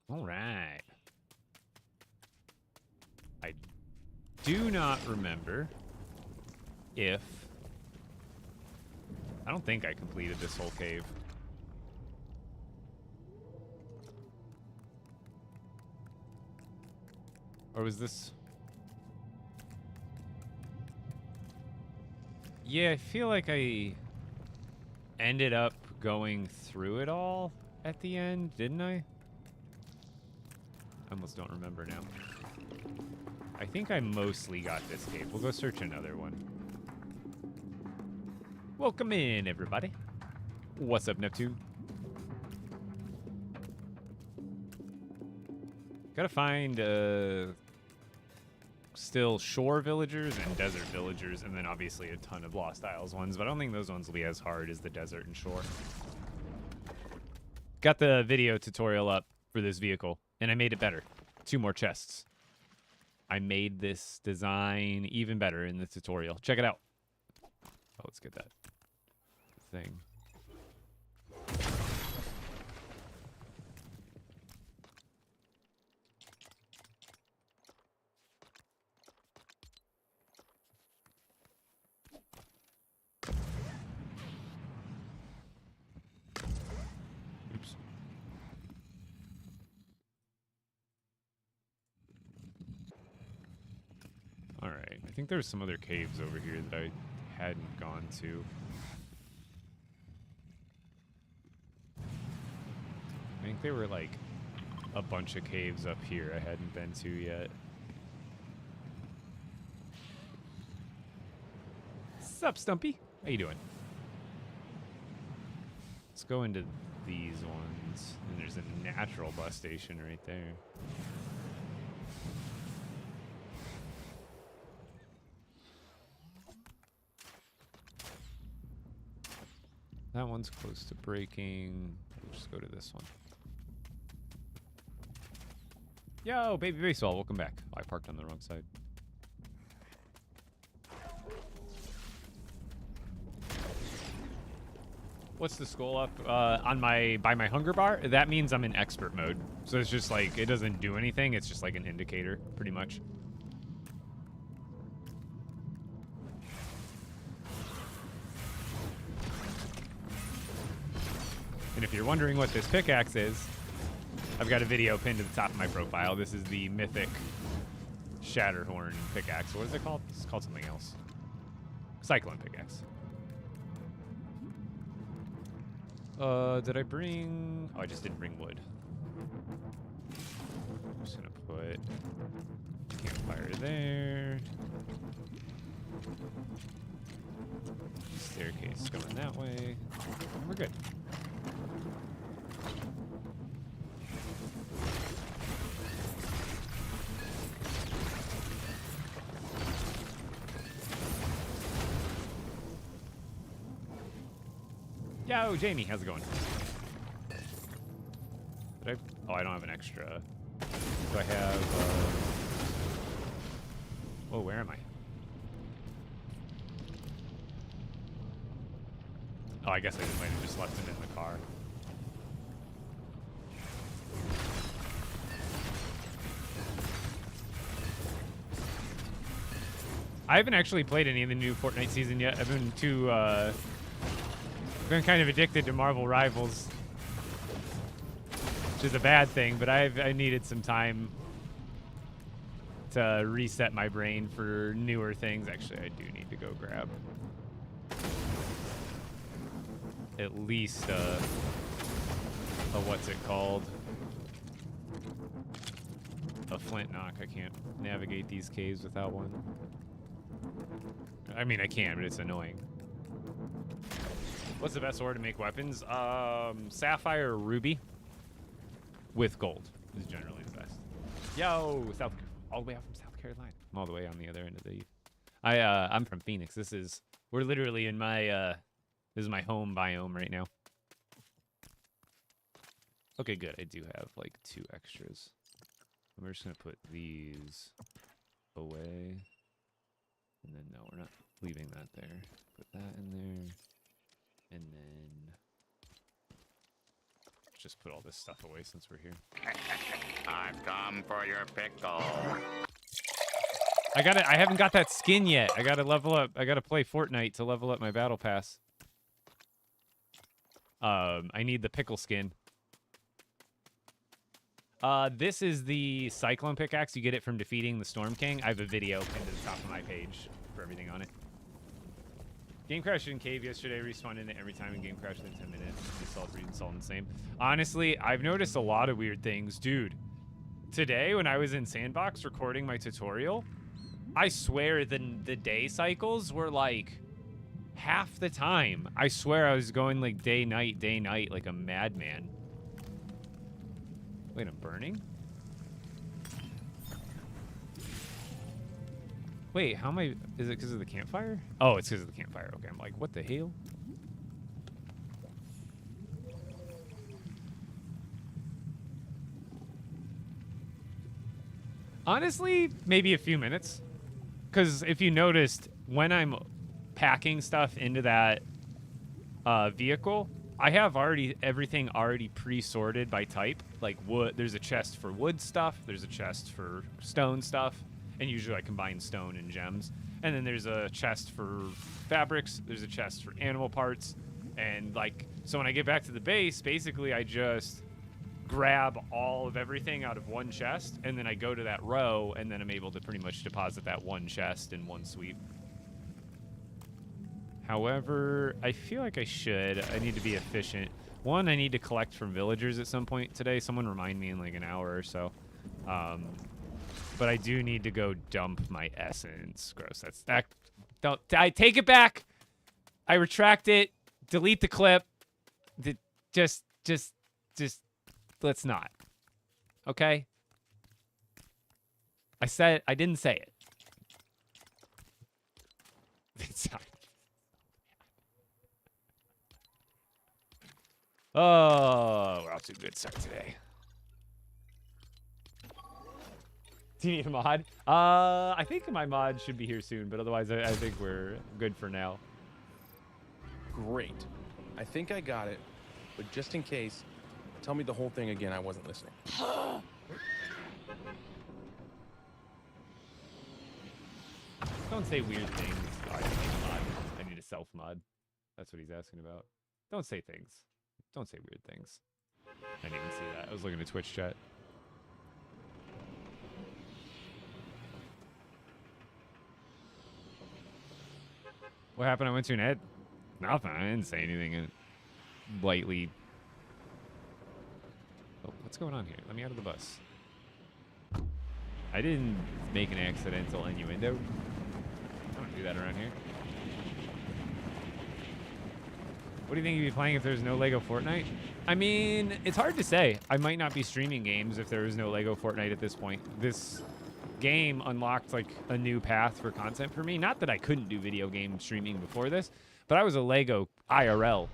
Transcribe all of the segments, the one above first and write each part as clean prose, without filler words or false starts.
All right. I do not remember if... I don't think I completed this whole cave. Or was this... Yeah, I feel like I ended up going through it all at the end, didn't I? I almost don't remember now. I think I mostly got this cave. We'll go search another one. Welcome in, everybody. What's up, Neptune? Gotta find still shore villagers and desert villagers, and then obviously a ton of Lost Isles ones, but I don't think those ones will be as hard as the desert and shore. Got the video tutorial up for this vehicle, and I made it better. 2 more chests. I made this design even better in the tutorial. Check it out. Oh, let's get that thing. Oops. All right. I think there's some other caves over here that I hadn't gone to. I think there were like a bunch of caves up here I hadn't been to yet. Sup, Stumpy? How you doing? Let's go into these ones. And there's a natural bus station right there. That one's close to breaking. We'll just go to this one. Yo, Baby Baseball, welcome back. Oh, I parked on the wrong side. What's the skull up on by my hunger bar? That means I'm in expert mode. So it's just like, it doesn't do anything. It's just like an indicator, pretty much. And if you're wondering what this pickaxe is, I've got a video pinned to the top of my profile. This is the mythic Shatterhorn pickaxe. What is it called? It's called something else. Cyclone pickaxe. Did I bring... Oh, I just didn't bring wood. I'm just gonna put campfire there. Staircase going that way. And we're good. Yo, Jamie, how's it going? Did I... Oh, I don't have an extra. Do I have... Oh, where am I? Oh, I guess I might have just left it in the car. I haven't actually played any of the new Fortnite season yet. I've been too... been kind of addicted to Marvel Rivals, which is a bad thing, but I needed some time to reset my brain for newer things. Actually, I do need to go grab at least a what's it called? A flint knock. I can't navigate these caves without one. I mean, I can, but it's annoying. What's the best ore to make weapons? Sapphire or ruby with gold is generally the best. Yo, all the way out from South Carolina. I'm all the way on the other end of the... I'm from Phoenix. We're literally in my, this is my home biome right now. Okay, good. I do have like 2 extras. I'm just gonna put these away. And then, no, we're not leaving that there. Put that in there. And then just put all this stuff away since we're here. I've come for your pickle. I haven't got that skin yet. I gotta level up. I gotta play Fortnite to level up my battle pass. I need the pickle skin. This is the Cyclone pickaxe. You get it from defeating the Storm King. I have a video pinned to the top of my page for everything on it. Game crashed in cave yesterday. Respawned in it every time, and game crashed in 10 minutes. Install, reinstall, and the same. Honestly, I've noticed a lot of weird things. Dude, today when I was in Sandbox recording my tutorial, I swear the day cycles were like half the time. I swear I was going like day, night, like a madman. Wait, I'm burning? Wait, how am I... Is it because of the campfire? Oh, it's because of the campfire. Okay, I'm like, what the hell? Honestly, maybe a few minutes. Because if you noticed, when I'm packing stuff into that vehicle, I have everything already pre-sorted by type. Like wood, there's a chest for wood stuff, there's a chest for stone stuff, and usually I combine stone and gems. And then there's a chest for fabrics, there's a chest for animal parts, and like, so when I get back to the base, basically I just grab all of everything out of one chest, and then I go to that row, and then I'm able to pretty much deposit that one chest in one sweep. However, I feel like I need to be efficient. One, I need to collect from villagers at some point today. Someone remind me in like an hour or so. But I do need to go dump my essence. Gross. I take it back. I retract it. Delete the clip. Just let's not. Okay? I didn't say it. It's not. Oh, we're off to a good start today. Do you need a mod? I think my mod should be here soon, but otherwise I think we're good for now. Great. I think I got it, but just in case, tell me the whole thing again. I wasn't listening. Don't say weird things. Oh, I need a mod. I need a self mod. That's what he's asking about. Don't say things. Don't say weird things. I didn't even see that. I was looking at Twitch chat. What happened? I went to an ed. Nothing. I didn't say anything lightly. Oh, what's going on here? Let me out of the bus. I didn't make an accidental innuendo. I don't do that around here. What do you think you'd be playing if there's no LEGO Fortnite? I mean, it's hard to say. I might not be streaming games if there was no LEGO Fortnite at this point. This game unlocked like a new path for content for me. Not that I couldn't do video game streaming before this, but I was a LEGO IRL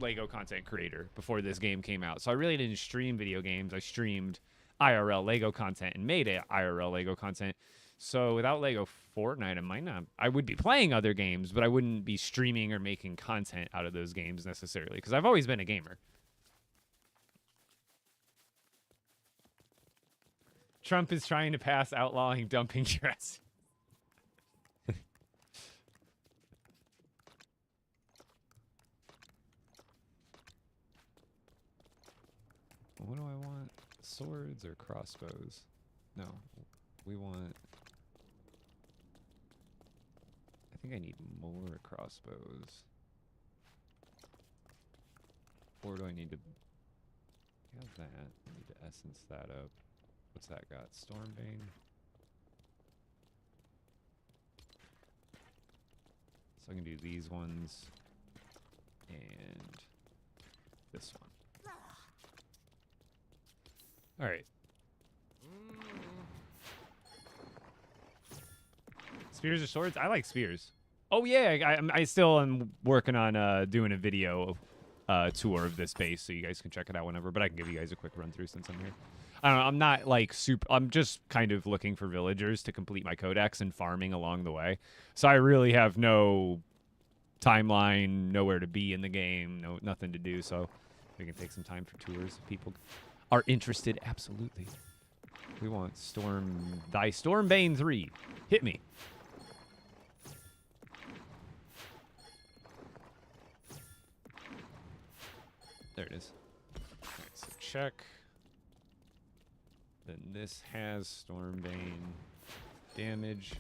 LEGO content creator before this game came out. So I really didn't stream video games. I streamed IRL LEGO content and made IRL LEGO content. So without LEGO Fortnite, I would be playing other games, but I wouldn't be streaming or making content out of those games necessarily, because I've always been a gamer. Trump is trying to pass outlawing dumping dress. What do I want? Swords or crossbows? No, we want... I think I need more crossbows. Or do I need to... have that. I need to essence that up. What's that got? Stormbane. So I can do these ones. And this one. Alright. Spears or swords? I like spears. Oh yeah, I still am working on doing a video tour of this base, so you guys can check it out whenever. But I can give you guys a quick run through since I'm here. I don't know. I'm not like super. I'm just kind of looking for villagers to complete my codex and farming along the way. So I really have no timeline, nowhere to be in the game, nothing to do. So we can take some time for tours if people are interested. Absolutely. We want thy Stormbane 3. Hit me. There it is. Alright, so check. Then this has Stormbane damage.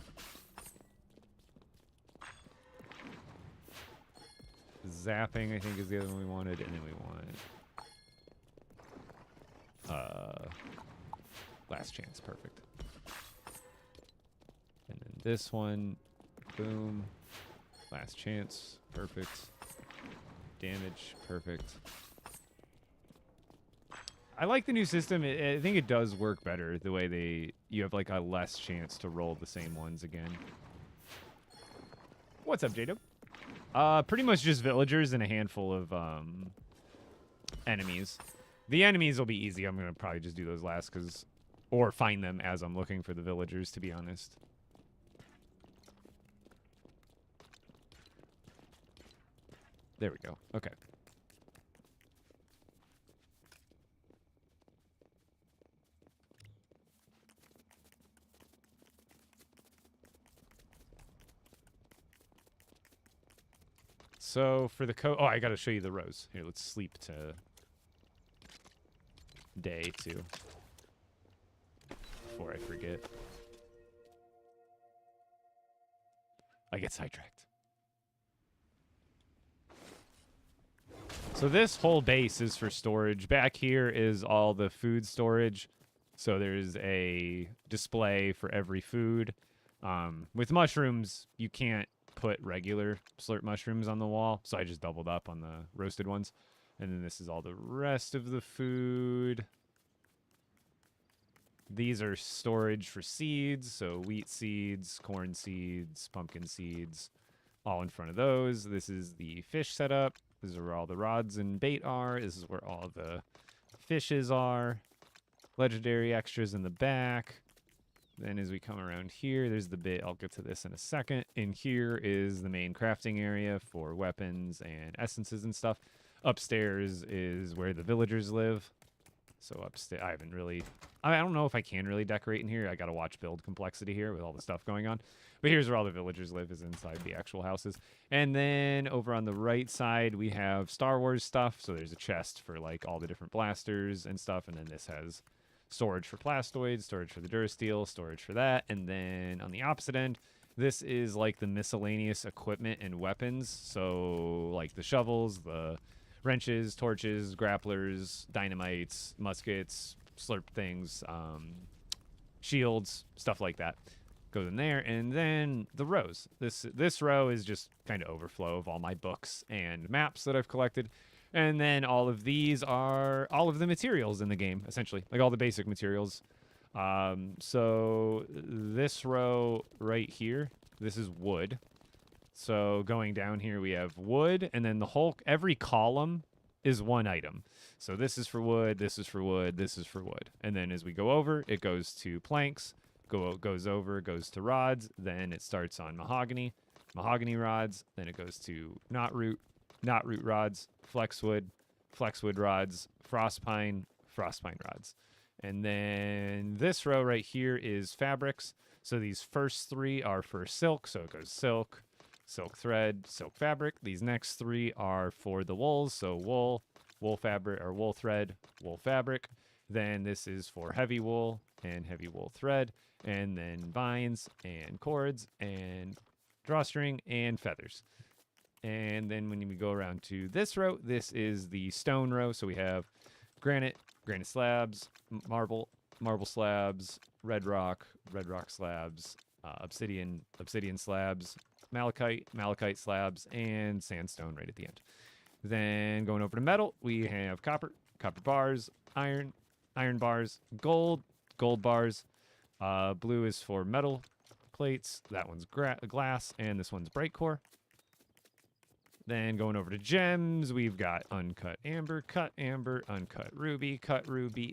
Zapping, I think, is the other one we wanted, and then we want last chance, perfect. And then this one, boom, last chance, perfect. Damage, perfect. I like the new system. I think it does work better the way you have like a less chance to roll the same ones again. What's up, J-Dub? Pretty much just villagers and a handful of enemies. The enemies will be easy. I'm gonna probably just do those last or find them as I'm looking for the villagers, to be honest. There we go. Okay. So for the oh, I gotta show you the rows. Here, let's sleep to day 2 before I forget. I get sidetracked. So this whole base is for storage. Back here is all the food storage. So there's a display for every food. With mushrooms, you can't put regular slurp mushrooms on the wall, so I just doubled up on the roasted ones. And then this is all the rest of the food. These are storage for seeds, so wheat seeds, corn seeds, pumpkin seeds, all in front of those. This is the fish setup. This is where all the rods and bait are. This is where all the fishes are. Legendary extras in the back. Then as we come around here, there's the bit. I'll get to this in a second. In here is the main crafting area for weapons and essences and stuff. Upstairs is where the villagers live. So upstairs, I don't know if I can really decorate in here. I got to watch build complexity here with all the stuff going on. But here's where all the villagers live, is inside the actual houses. And then over on the right side, we have Star Wars stuff. So there's a chest for like all the different blasters and stuff. And then this has storage for plastoids, storage for the Durasteel, storage for that. And then on the opposite end, this is like the miscellaneous equipment and weapons. So like the shovels, the wrenches, torches, grapplers, dynamites, muskets, slurp things, shields, stuff like that goes in there. And then the rows. This row is just kind of overflow of all my books and maps that I've collected. And then all of these are all of the materials in the game, essentially, like all the basic materials. So this row right here, this is wood. So going down here, we have wood, and then every column is one item. So this is for wood, this is for wood, this is for wood. And then as we go over, it goes to planks, goes over, goes to rods, then it starts on mahogany rods, then it goes to knot root rods, flexwood rods, frost pine rods. And then this row right here is fabrics. So these first 3 are for silk, so it goes silk thread, silk fabric. These next 3 are for the wools, so wool fabric, or wool thread, wool fabric. Then this is for heavy wool and heavy wool thread, and then vines and cords and drawstring and feathers. And then when we go around to this row, this is the stone row. So we have granite slabs, marble slabs, red rock slabs, obsidian slabs, malachite slabs, and sandstone right at the end. Then going over to metal, we have copper bars, iron bars, gold bars. Blue is for metal plates. That one's glass, and this one's bright core. Then going over to gems, we've got uncut amber, uncut ruby,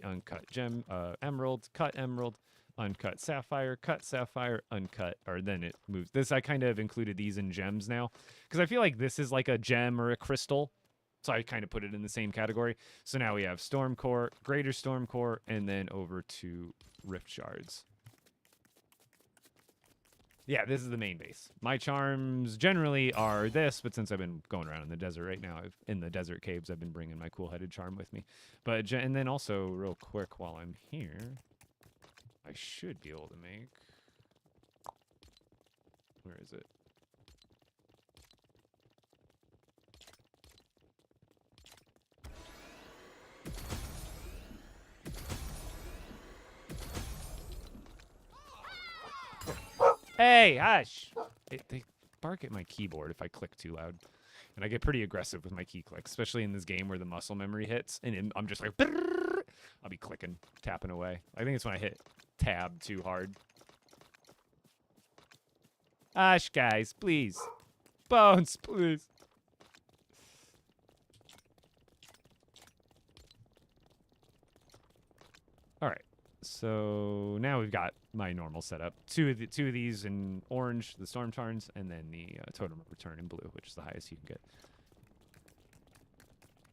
uncut gem, emerald, cut emerald, uncut sapphire, cut sapphire, uncut, or then it moves. This, I kind of included these in gems now, because I feel like this is like a gem or a crystal, So I kind of put it in the same category. So now we have Storm Core, Greater Storm Core, and then over to Rift Shards. Yeah, this is the main base. My charms generally are this, but since I've been going around in the desert right now, in the desert caves, I've been bringing my cool-headed charm with me. But and then also, real quick, while I'm here, I should be able to make... Where is it? Hey, hush! They bark at my keyboard if I click too loud. And I get pretty aggressive with my key clicks, especially in this game where the muscle memory hits. And I'm just like, brrr, I'll be clicking, tapping away. I think it's when I hit tab too hard. Hush, guys, please. Bones, please. All right. So now we've got my normal setup. Two of these in orange, the Storm Tarns, and then the Totem of Return in blue, which is the highest you can get.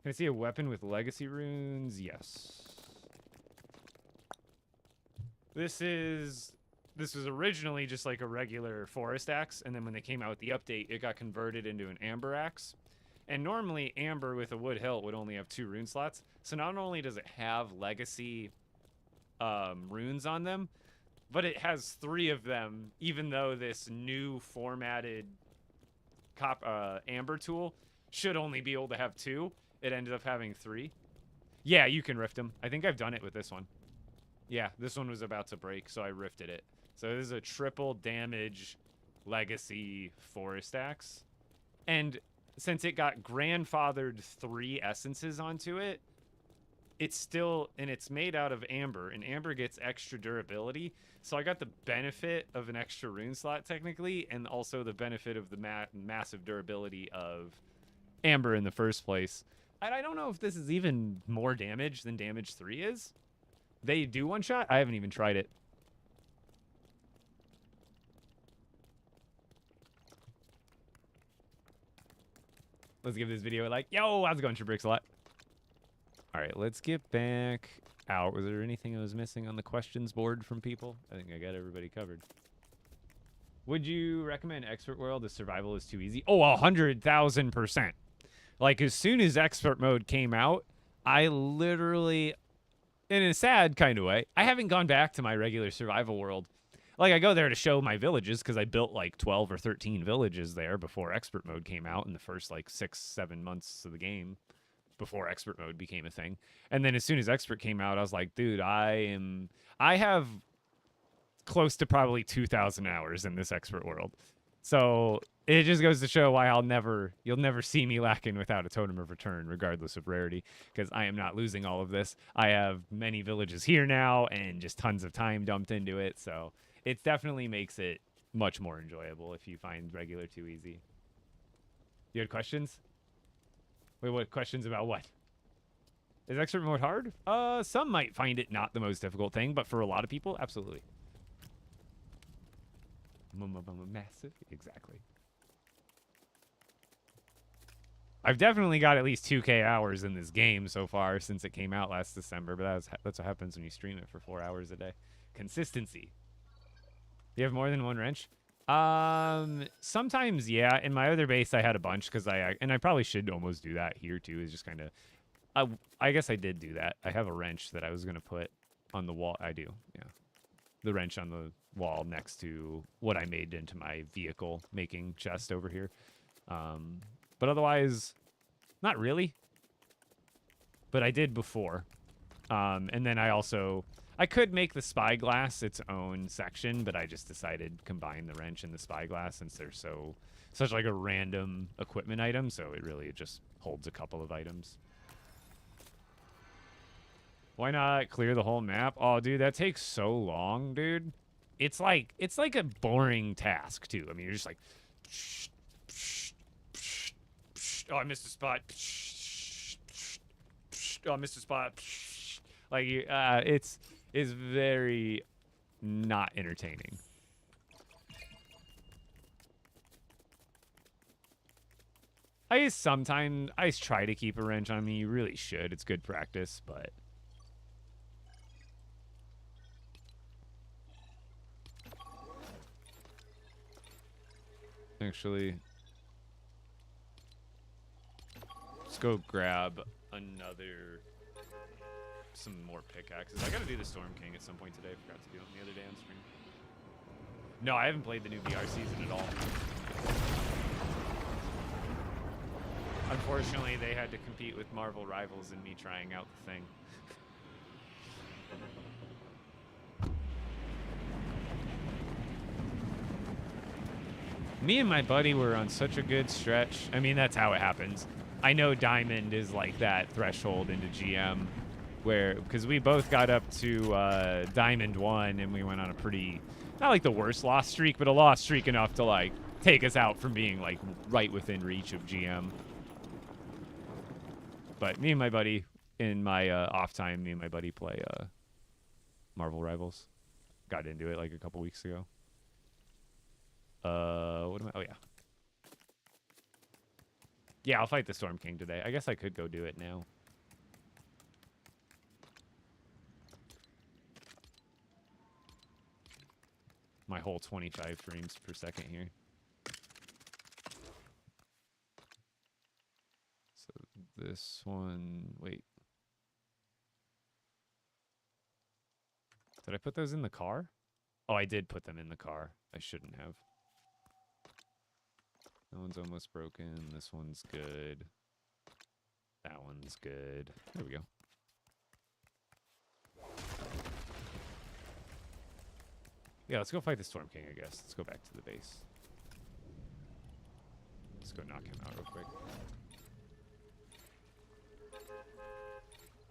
Can I see a weapon with legacy runes? Yes. This was originally just like a regular forest axe, and then when they came out with the update, it got converted into an amber axe. And normally amber with a wood hilt would only have 2 rune slots. So not only does it have legacy runes on them, but it has 3 of them, even though this new formatted amber tool should only be able to have 2. It ended up having 3. Yeah, you can rift them. I think I've done it with this one. Yeah, this one was about to break, so I rifted it. So this is a triple damage legacy forest axe. And since it got grandfathered 3 essences onto it, it's still, and it's made out of amber, and amber gets extra durability. So I got the benefit of an extra rune slot technically, and also the benefit of the massive durability of amber in the first place. And I don't know if this is even more damage than damage 3 is. They do one shot? I haven't even tried it. Let's give this video a like. Yo, how's it going, Tribricks a lot? All right, let's get back out. Was there anything I was missing on the questions board from people? I think I got everybody covered. Would you recommend Expert World if survival is too easy? Oh, 100,000%. Like, as soon as Expert Mode came out, I literally, in a sad kind of way, I haven't gone back to my regular survival world. Like, I go there to show my villages because I built like 12 or 13 villages there before Expert Mode came out in the first like 6-7 months of the game, before Expert Mode became a thing. And then as soon as Expert came out, I was like, dude, I have close to probably 2,000 hours in this Expert world. So it just goes to show why you'll never see me lacking without a Totem of Return, regardless of rarity, because I am not losing all of this. I have many villages here now and just tons of time dumped into it. So it definitely makes it much more enjoyable if you find regular too easy. You had questions? Wait, what questions about what? Is Expert Mode hard? Some might find it not the most difficult thing, but for a lot of people, absolutely. Massive, exactly. I've definitely got at least 2K hours in this game so far since it came out last December, but that's what happens when you stream it for 4 hours a day. Consistency. You have more than one wrench? Sometimes, yeah. In my other base, I had a bunch because I probably should almost do that here too. Is just kind of, I guess I did do that. I have a wrench that I was gonna put on the wall. I do, yeah. The wrench on the wall next to what I made into my vehicle making chest over here. But otherwise, not really. But I did before. And then I could make the spyglass its own section, but I just decided to combine the wrench and the spyglass since they're such like a random equipment item, so it just holds a couple of items. Why not clear the whole map? Oh, dude, that takes so long, dude. It's like a boring task too. I mean, you're just like, oh, I missed a spot. Oh, I missed a spot. Like, it's very not entertaining. I sometimes try to keep a wrench on me. You really should. It's good practice, but actually, let's go grab some more pickaxes. I gotta do the Storm King at some point today. I forgot to do it the other day on stream. No, I haven't played the new VR season at all. Unfortunately, they had to compete with Marvel Rivals and me trying out the thing. Me and my buddy were on such a good stretch. I mean, that's how it happens. I know Diamond is like that threshold into GM where, because we both got up to Diamond 1 and we went on a pretty, not like the worst loss streak, but a loss streak enough to like take us out from being like right within reach of GM. But me and my buddy, in my off time, me and my buddy play Marvel Rivals. Got into it like a couple weeks ago. What am I? Oh, yeah. Yeah, I'll fight the Storm King today. I guess I could go do it now. My whole 25 frames per second here. So this one, wait. Did I put those in the car? Oh, I did put them in the car. I shouldn't have. That one's almost broken. This one's good. That one's good. There we go. Yeah, let's go fight the Storm King, I guess. Let's go back to the base. Let's go knock him out real quick.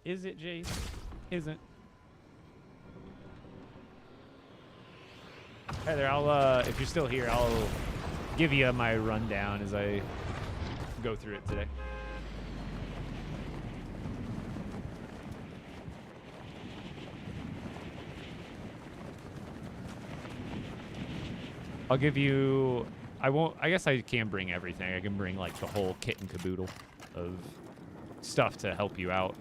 Is it, Jace? Isn't. Hey there, I'll, if you're still here, I'll give you my rundown as I go through it today. I'll give you, I guess I can bring everything. I can bring like the whole kit and caboodle of stuff to help you out.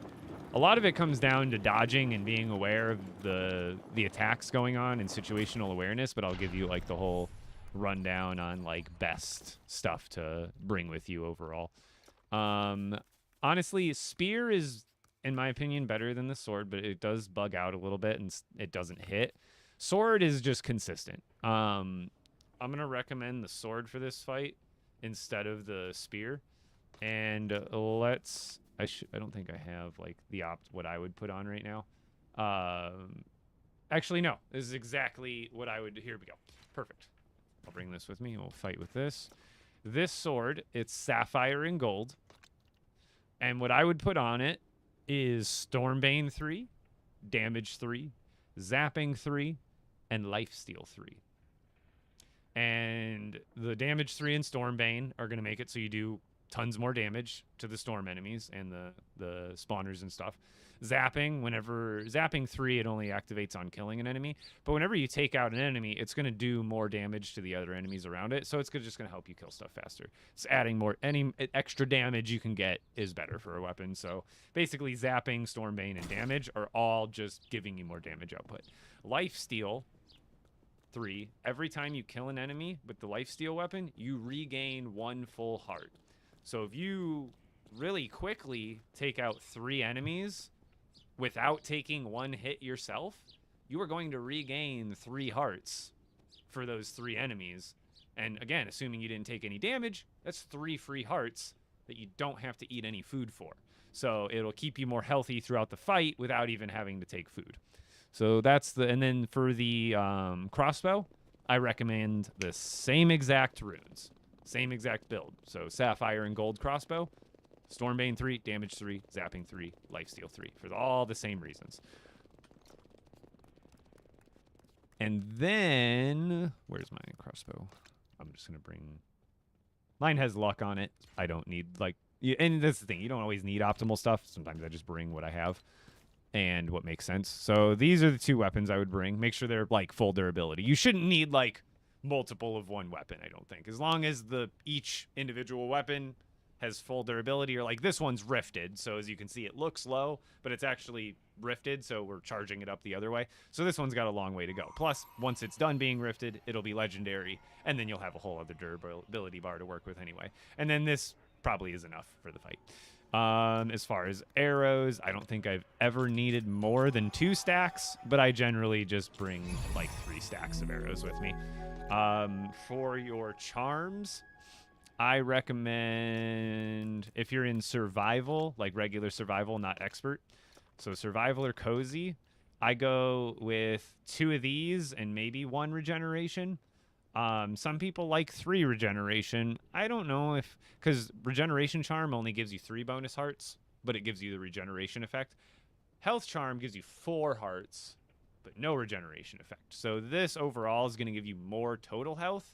A lot of it comes down to dodging and being aware of the attacks going on and situational awareness, but I'll give you like the whole rundown on like best stuff to bring with you overall. Honestly, spear is, in my opinion, better than the sword, but it does bug out a little bit and it doesn't hit. Sword is just consistent. I'm gonna recommend the sword for this fight instead of the spear. And let's, I don't think I have like what I would put on right now. Actually, no, this is exactly what I would, here we go. Perfect. I'll bring this with me and we'll fight with this. This sword, it's sapphire and gold. And what I would put on it is Stormbane 3, damage 3, zapping 3, and lifesteal 3. And the damage 3 and Stormbane are going to make it so you do tons more damage to the storm enemies and the spawners and stuff. Zapping 3, it only activates on killing an enemy, but whenever you take out an enemy, it's going to do more damage to the other enemies around it, so it's just going to help you kill stuff faster. It's adding any extra damage you can get is better for a weapon. So basically zapping, Stormbane, and damage are all just giving you more damage output. Lifesteal 3, every time you kill an enemy with the lifesteal weapon, you regain 1 full heart. So if you really quickly take out 3 enemies without taking 1 hit yourself, you are going to regain 3 hearts for those 3 enemies. And again, assuming you didn't take any damage, that's 3 free hearts that you don't have to eat any food for. So it'll keep you more healthy throughout the fight without even having to take food. So that's and then for the crossbow, I recommend the same exact runes, same exact build. So sapphire and gold crossbow, Stormbane 3, damage 3, zapping 3, lifesteal 3, for all the same reasons. And then, where's my crossbow? I'm just going to bring, mine has luck on it. I don't need, like, and that's the thing, you don't always need optimal stuff. Sometimes I just bring what I have and what makes sense. So these are the 2 weapons I would bring. Make sure they're, like, full durability. You shouldn't need, like, multiple of one weapon, I don't think. As long as each individual weapon has full durability, or like this one's rifted. So as you can see, it looks low, but it's actually rifted, so we're charging it up the other way. So this one's got a long way to go. Plus, once it's done being rifted, it'll be legendary, and then you'll have a whole other durability bar to work with anyway. And then this probably is enough for the fight. As far as arrows, I don't think I've ever needed more than 2 stacks, but I generally just bring like 3 stacks of arrows with me. For your charms, I recommend, if you're in survival, like regular survival, not expert, so survival or cozy, I go with 2 of these and maybe 1 regeneration. Some people like 3 regeneration. I don't know if, because regeneration charm only gives you 3 bonus hearts, but it gives you the regeneration effect. Health charm gives you 4 hearts, but no regeneration effect. So this overall is going to give you more total health,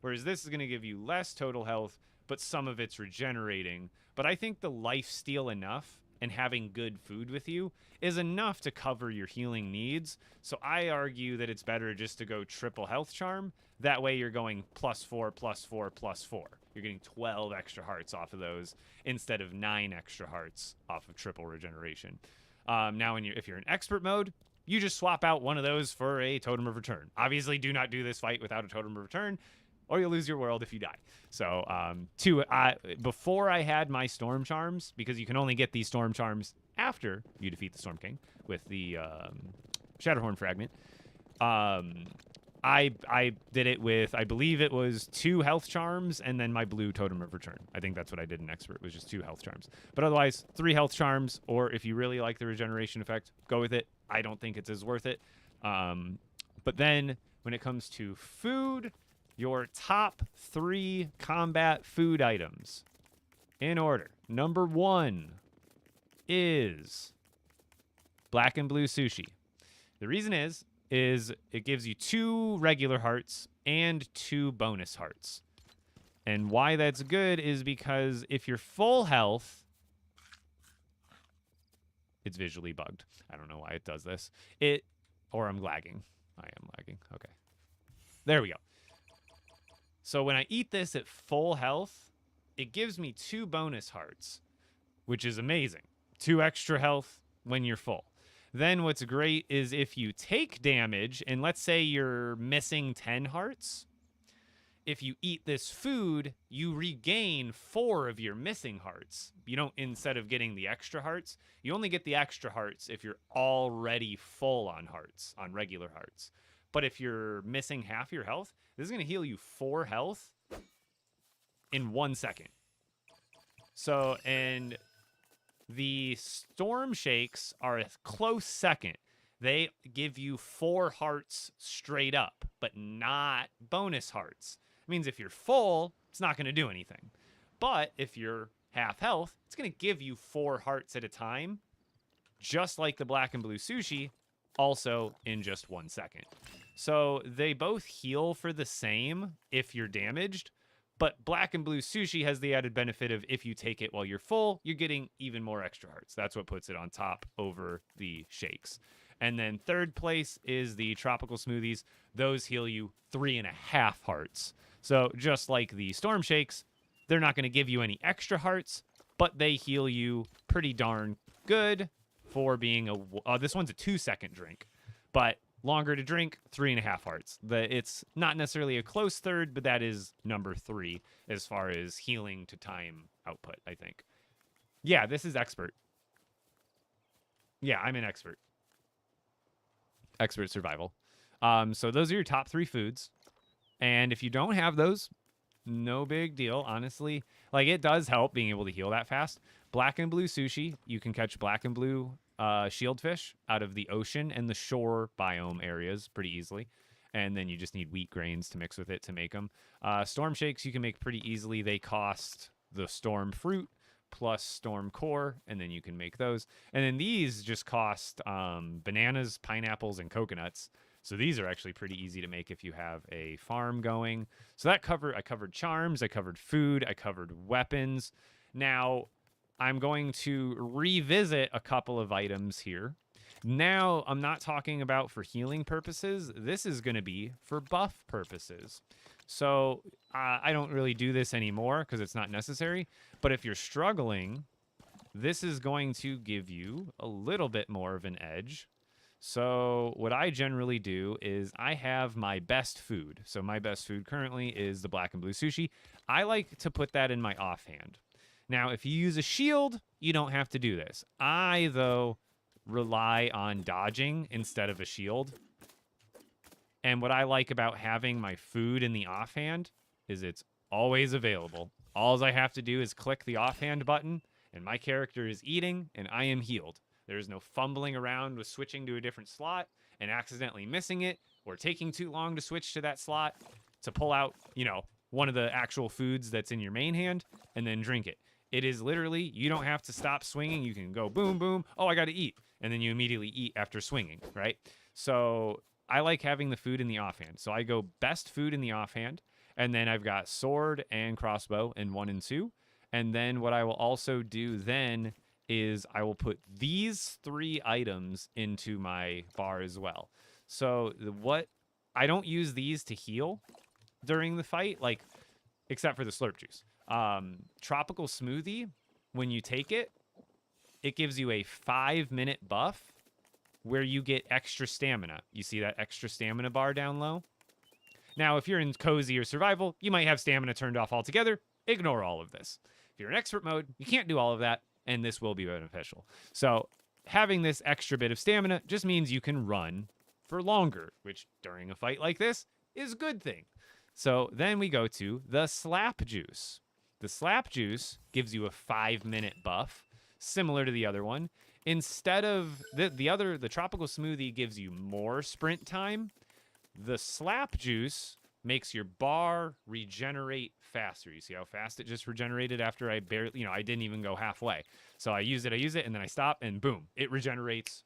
whereas this is going to give you less total health, but some of it's regenerating. But I think the life steal enough and having good food with you is enough to cover your healing needs. So I argue that it's better just to go triple health charm. That way you're going +4, +4, +4. You're getting 12 extra hearts off of those instead of 9 extra hearts off of triple regeneration. Now, if you're in expert mode, you just swap out one of those for a totem of return. Obviously, do not do this fight without a totem of return, or you'll lose your world if you die. So before I had my storm charms, because you can only get these storm charms after you defeat the Storm King with the Shatterhorn fragment, I did it with, I believe it was 2 health charms and then my blue totem of return. I think that's what I did in expert, was just 2 health charms. But otherwise, 3 health charms, or if you really like the regeneration effect, go with it. I don't think it's as worth it. But then when it comes to food, your top 3 combat food items in order. Number 1 is black and blue sushi. The reason is it gives you 2 regular hearts and 2 bonus hearts. And why that's good is because if you're full health, it's visually bugged. I don't know why it does this. Or I'm lagging. I am lagging. Okay. There we go. So when I eat this at full health, it gives me 2 bonus hearts, which is amazing. 2 extra health when you're full. Then what's great is if you take damage, and let's say you're missing 10 hearts, if you eat this food, you regain 4 of your missing hearts. You don't, instead of getting the extra hearts, you only get the extra hearts if you're already full on hearts, on regular hearts. But if you're missing half your health, this is going to heal you 4 health in 1 second. So, and the Storm Shakes are a close second. They give you 4 hearts straight up, but not bonus hearts. It means if you're full, it's not going to do anything. But if you're half health, it's going to give you 4 hearts at a time, just like the black and blue sushi, also in just 1 second. So they both heal for the same if you're damaged, but black and blue sushi has the added benefit of if you take it while you're full, you're getting even more extra hearts. That's what puts it on top over the shakes. And then third place is the tropical smoothies. Those heal you 3.5 hearts. So just like the storm shakes, they're not going to give you any extra hearts, but they heal you pretty darn good for being this one's a 2-second drink, but longer to drink, 3.5 hearts. It's not necessarily a close third, but that is number 3 as far as healing to time output, I think. Yeah, this is expert. Yeah, I'm an expert. Expert survival. So those are your top 3 foods. And if you don't have those, no big deal, honestly. Like, it does help being able to heal that fast. Black and blue sushi, you can catch black and blue shieldfish out of the ocean and the shore biome areas pretty easily. And then you just need wheat grains to mix with it to make them. Storm shakes you can make pretty easily. They cost the storm fruit plus storm core, and then you can make those. And then these just cost bananas, pineapples, and coconuts. So these are actually pretty easy to make if you have a farm going. So I covered charms, I covered food, I covered weapons. Now, I'm going to revisit a couple of items here. Now, I'm not talking about for healing purposes. This is going to be for buff purposes. So I don't really do this anymore because it's not necessary. But if you're struggling, this is going to give you a little bit more of an edge. So what I generally do is I have my best food. So my best food currently is the black and blue sushi. I like to put that in my offhand. Now, if you use a shield, you don't have to do this. I, though, rely on dodging instead of a shield. And what I like about having my food in the offhand is it's always available. All I have to do is click the offhand button, and my character is eating, and I am healed. There's no fumbling around with switching to a different slot and accidentally missing it, or taking too long to switch to that slot to pull out, you know, one of the actual foods that's in your main hand and then drink it. It is literally, you don't have to stop swinging. You can go boom, boom. Oh, I got to eat. And then you immediately eat after swinging, right? So I like having the food in the offhand. So I go best food in the offhand. And then I've got sword and crossbow in 1 and 2. And then what I will also do then is I will put these 3 items into my bar as well. So what I don't use these to heal during the fight, like except for the slurp juice. Tropical smoothie, when you take it, it gives you a 5-minute buff where you get extra stamina. You see that extra stamina bar down low? Now, if you're in cozy or survival, you might have stamina turned off altogether. Ignore all of this. If you're in expert mode, you can't do all of that, and this will be beneficial. So having this extra bit of stamina just means you can run for longer, which during a fight like this is a good thing. So then we go to the slap juice. The slap juice gives you a 5-minute buff, similar to the other one. Instead of the tropical smoothie gives you more sprint time. The slap juice makes your bar regenerate faster. You see how fast it just regenerated after I barely, I didn't even go halfway. So I use it, and then I stop, and boom, it regenerates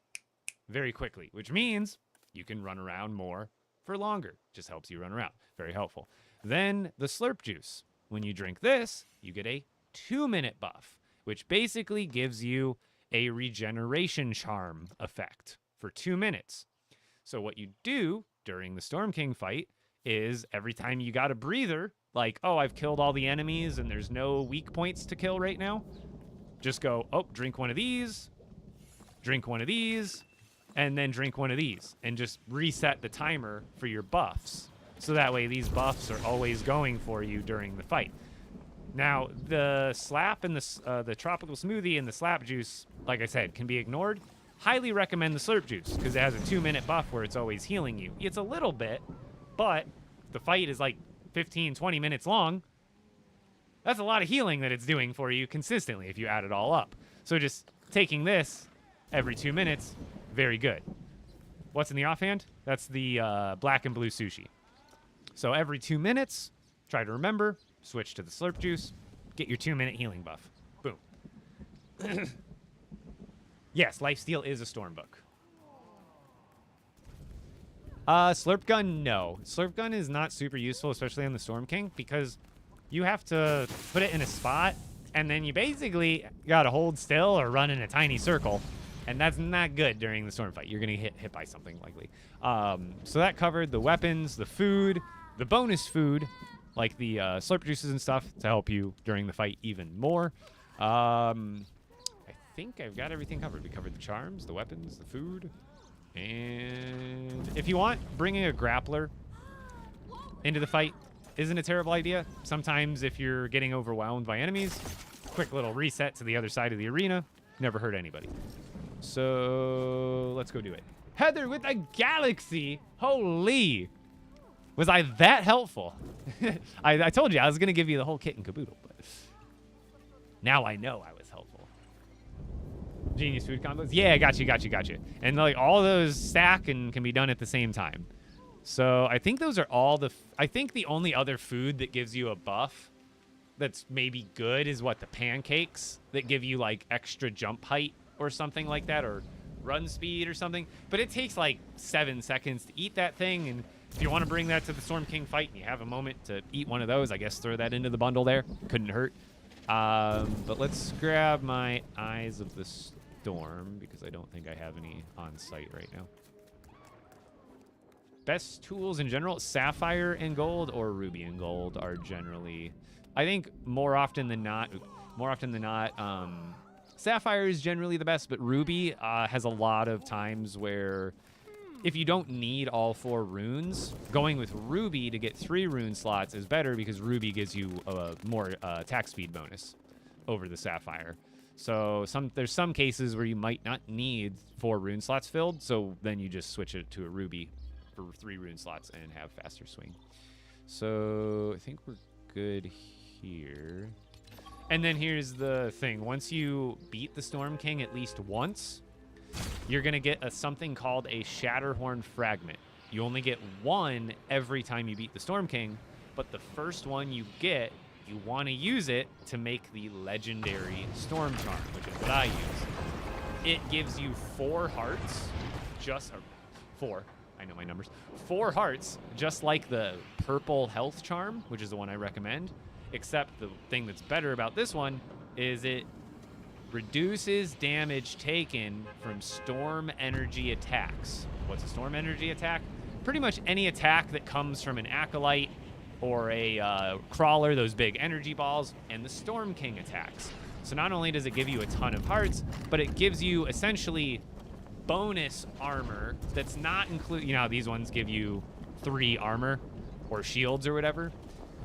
very quickly, which means you can run around more for longer. Just helps you run around. Very helpful. Then the slurp juice. When you drink this, you get a 2-minute buff, which basically gives you a regeneration charm effect for 2 minutes. So what you do during the Storm King fight is every time you got a breather, like, oh, I've killed all the enemies and there's no weak points to kill right now, just go, oh, drink one of these, and then drink one of these, and just reset the timer for your buffs. So that way these buffs are always going for you during the fight. Now, the slap and the tropical smoothie and the slap juice, like I said, can be ignored. Highly recommend the slurp juice because it has a 2-minute buff where it's always healing you. It's a little bit, but the fight is like 15, 20 minutes long. That's a lot of healing that it's doing for you consistently if you add it all up. So just taking this every 2 minutes, very good. What's in the offhand? That's the black and blue sushi. So every 2 minutes, try to remember, switch to the slurp juice, get your 2-minute healing buff. Boom. Yes, Lifesteal is a storm book. Slurp gun, no. Slurp gun is not super useful, especially on the Storm King, because you have to put it in a spot, and then you basically gotta hold still or run in a tiny circle, and that's not good during the storm fight. You're gonna get hit by something likely. So that covered the weapons, the food, the bonus food, like the slurp juices and stuff to help you during the fight even more. I think I've got everything covered. We covered the charms, the weapons, the food, and if you want, bringing a grappler into the fight isn't a terrible idea. Sometimes if you're getting overwhelmed by enemies, quick little reset to the other side of the arena, never hurt anybody. So let's go do it. Heather with a galaxy. Holy. Was I that helpful? I told you I was going to give you the whole kit and caboodle, but now I know I was helpful. Genius food combos. Yeah, got you. And like all those stack and can be done at the same time. So I think those are all I think the only other food that gives you a buff that's maybe good is what, the pancakes that give you like extra jump height or something like that, or run speed or something. But it takes like 7 seconds to eat that thing, and if you want to bring that to the Storm King fight and you have a moment to eat one of those, I guess throw that into the bundle there. Couldn't hurt. But let's grab my Eyes of the Storm because I don't think I have any on site right now. Best tools in general, Sapphire and Gold or Ruby and Gold are generally, I think more often than not, Sapphire is generally the best, but Ruby has a lot of times where if you don't need all 4 runes, going with Ruby to get 3 rune slots is better because Ruby gives you a more attack speed bonus over the Sapphire. So there's some cases where you might not need 4 rune slots filled, so then you just switch it to a Ruby for 3 rune slots and have faster swing. So I think we're good here. And then here's the thing. Once you beat the Storm King at least once, you're going to get something called a Shatterhorn Fragment. You only get 1 every time you beat the Storm King, but the first one you get, you want to use it to make the legendary Storm Charm, which is what I use. It gives you 4 hearts, just 4. I know my numbers. 4 hearts, just like the purple health charm, which is the one I recommend. Except the thing that's better about this one is it reduces damage taken from storm energy attacks. What's a storm energy attack? Pretty much any attack that comes from an acolyte or a crawler, those big energy balls, and the Storm King attacks. So not only does it give you a ton of hearts, but it gives you essentially bonus armor that's not included. You know how these ones give you 3 armor or shields or whatever?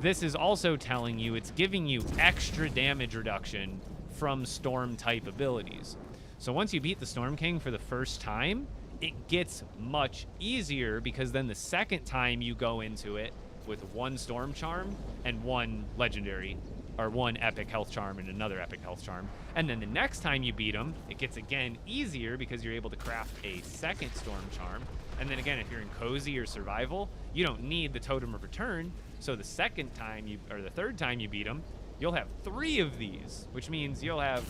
This is also telling you it's giving you extra damage reduction from storm type abilities. So once you beat the Storm King for the first time, it gets much easier because then the second time you go into it with 1 Storm Charm and 1 legendary or 1 epic health charm and another epic health charm. And then the next time you beat him, it gets again easier because you're able to craft a second Storm Charm. And then again, if you're in cozy or survival, you don't need the Totem of Return. So the second time or the third time you beat him, you'll have 3 of these, which means you'll have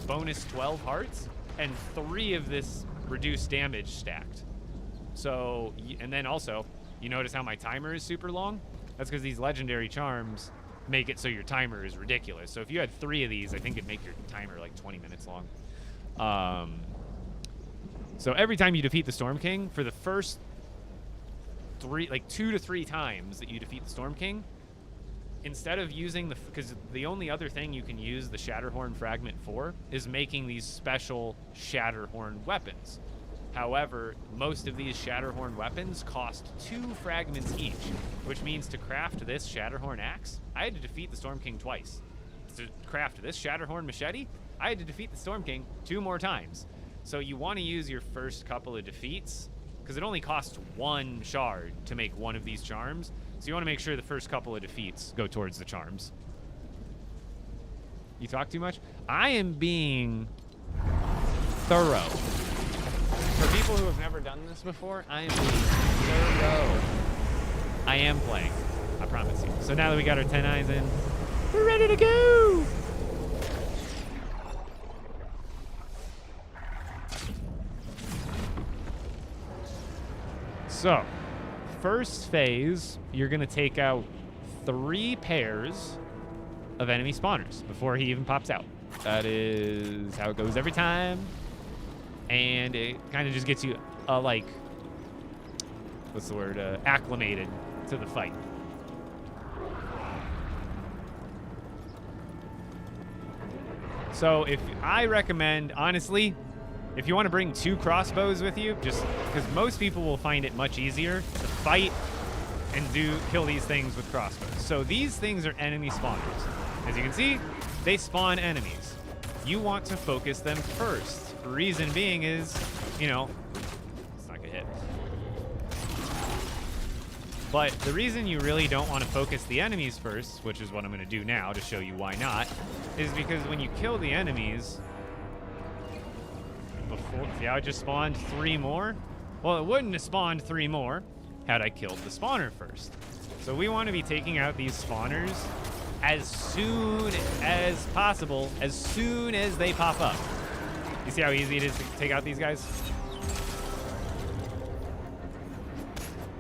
bonus 12 hearts and 3 of this reduced damage stacked. So, and then also, you notice how my timer is super long? That's because these legendary charms make it so your timer is ridiculous. So if you had 3 of these, I think it'd make your timer like 20 minutes long. So every time you defeat the Storm King, for the first 2 to 3 times that you defeat the Storm King, instead of using because the only other thing you can use the Shatterhorn Fragment for is making these special Shatterhorn weapons. However, most of these Shatterhorn weapons cost 2 fragments each, which means to craft this Shatterhorn axe, I had to defeat the Storm King twice. To craft this Shatterhorn machete, I had to defeat the Storm King 2 more times. So you want to use your first couple of defeats, because it only costs 1 shard to make 1 of these charms. So you want to make sure the first couple of defeats go towards the charms. You talk too much? I am being thorough. For people who have never done this before, I am being thorough. I am playing. I promise you. So now that we got our 10 eyes in, we're ready to go! So, first phase, you're going to take out 3 pairs of enemy spawners before he even pops out. That is how it goes every time. And it kind of just gets you, acclimated to the fight. So, I recommend, honestly, if you want to bring 2 crossbows with you, just because most people will find it much easier to fight and kill these things with crossbows. So these things are enemy spawners. As you can see, they spawn enemies. You want to focus them first. The reason being is, it's not gonna hit. But the reason you really don't want to focus the enemies first, which is what I'm gonna do now to show you why not, is because when you kill the enemies, see how it just spawned 3 more? Well, it wouldn't have spawned 3 more had I killed the spawner first. So we want to be taking out these spawners as soon as possible, as soon as they pop up. You see how easy it is to take out these guys?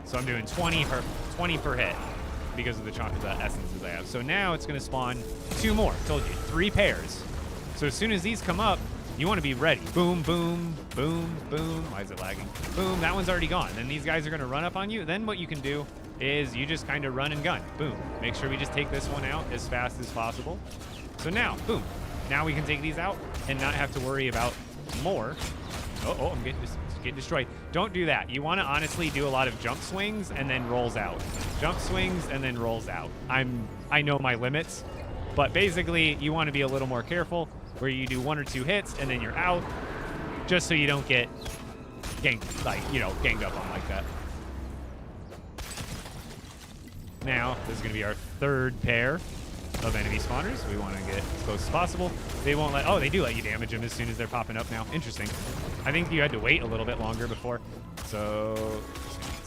So I'm doing 20 per hit because of the essences I have. So now it's going to spawn 2 more. Told you, 3 pairs. So as soon as these come up, You want to be ready. Boom, boom, boom, boom. Why is it lagging? Boom, that one's already gone. Then these guys are going to run up on you. Then what you can do is you just kind of run and gun. Boom. Make sure we just take this one out as fast as possible. So now, boom. Now we can take these out and not have to worry about more. Oh, I'm getting destroyed. Don't do that. You want to honestly do a lot of jump swings and then rolls out. Jump swings and then rolls out. I know my limits, but basically you want to be a little more careful where you do 1 or 2 hits and then you're out, just so you don't get ganged up on like that. Now, this is going to be our 3rd pair of enemy spawners. We want to get as close as possible. They won't let, oh, they do let you damage them as soon as they're popping up now. Interesting. I think you had to wait a little bit longer before. So,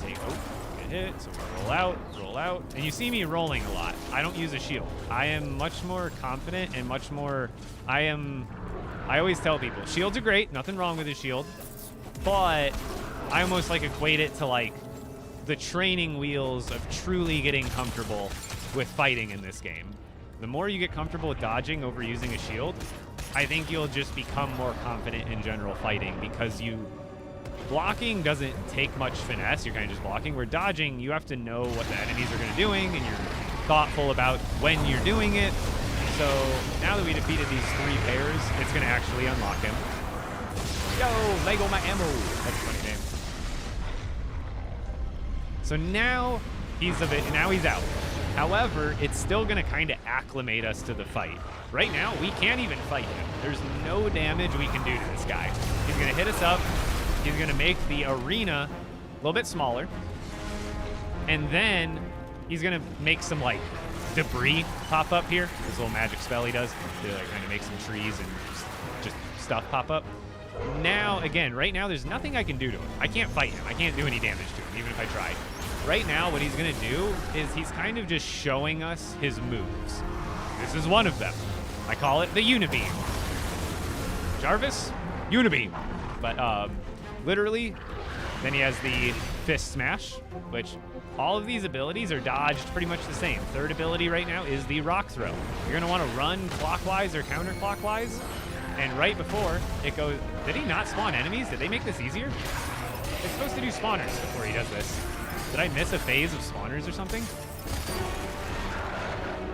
get hit. So we roll out. And you see me rolling a lot. I don't use a shield. I am much more confident and much more, I always tell people, shields are great. Nothing wrong with a shield. But I almost like equate it to like the training wheels of truly getting comfortable with fighting in this game. The more you get comfortable with dodging over using a shield, I think you'll just become more confident in general fighting, because blocking doesn't take much finesse. You're kind of just blocking. Where dodging, you have to know what the enemies are going to be doing, and you're thoughtful about when you're doing it. So now that we defeated these 3 pairs, it's going to actually unlock him. Yo, Lego my ammo. That's a funny name. So now he's out. However, it's still going to kind of acclimate us to the fight. Right now, we can't even fight him. There's no damage we can do to this guy. He's going to hit us up. He's going to make the arena a little bit smaller. And then he's going to make some, like, debris pop up here. This little magic spell he does to, like, kind of make some trees and just stuff pop up. Now, again, right now, there's nothing I can do to him. I can't fight him. I can't do any damage to him, even if I tried. Right now, what he's going to do is he's kind of just showing us his moves. This is one of them. I call it the Unibeam. Jarvis, Unibeam. But literally, then he has the Fist Smash, which all of these abilities are dodged pretty much the same. 3rd ability right now is the Rock Throw. You're going to want to run clockwise or counterclockwise. And right before it goes, did he not spawn enemies? Did they make this easier? It's supposed to do spawners before he does this. Did I miss a phase of spawners or something?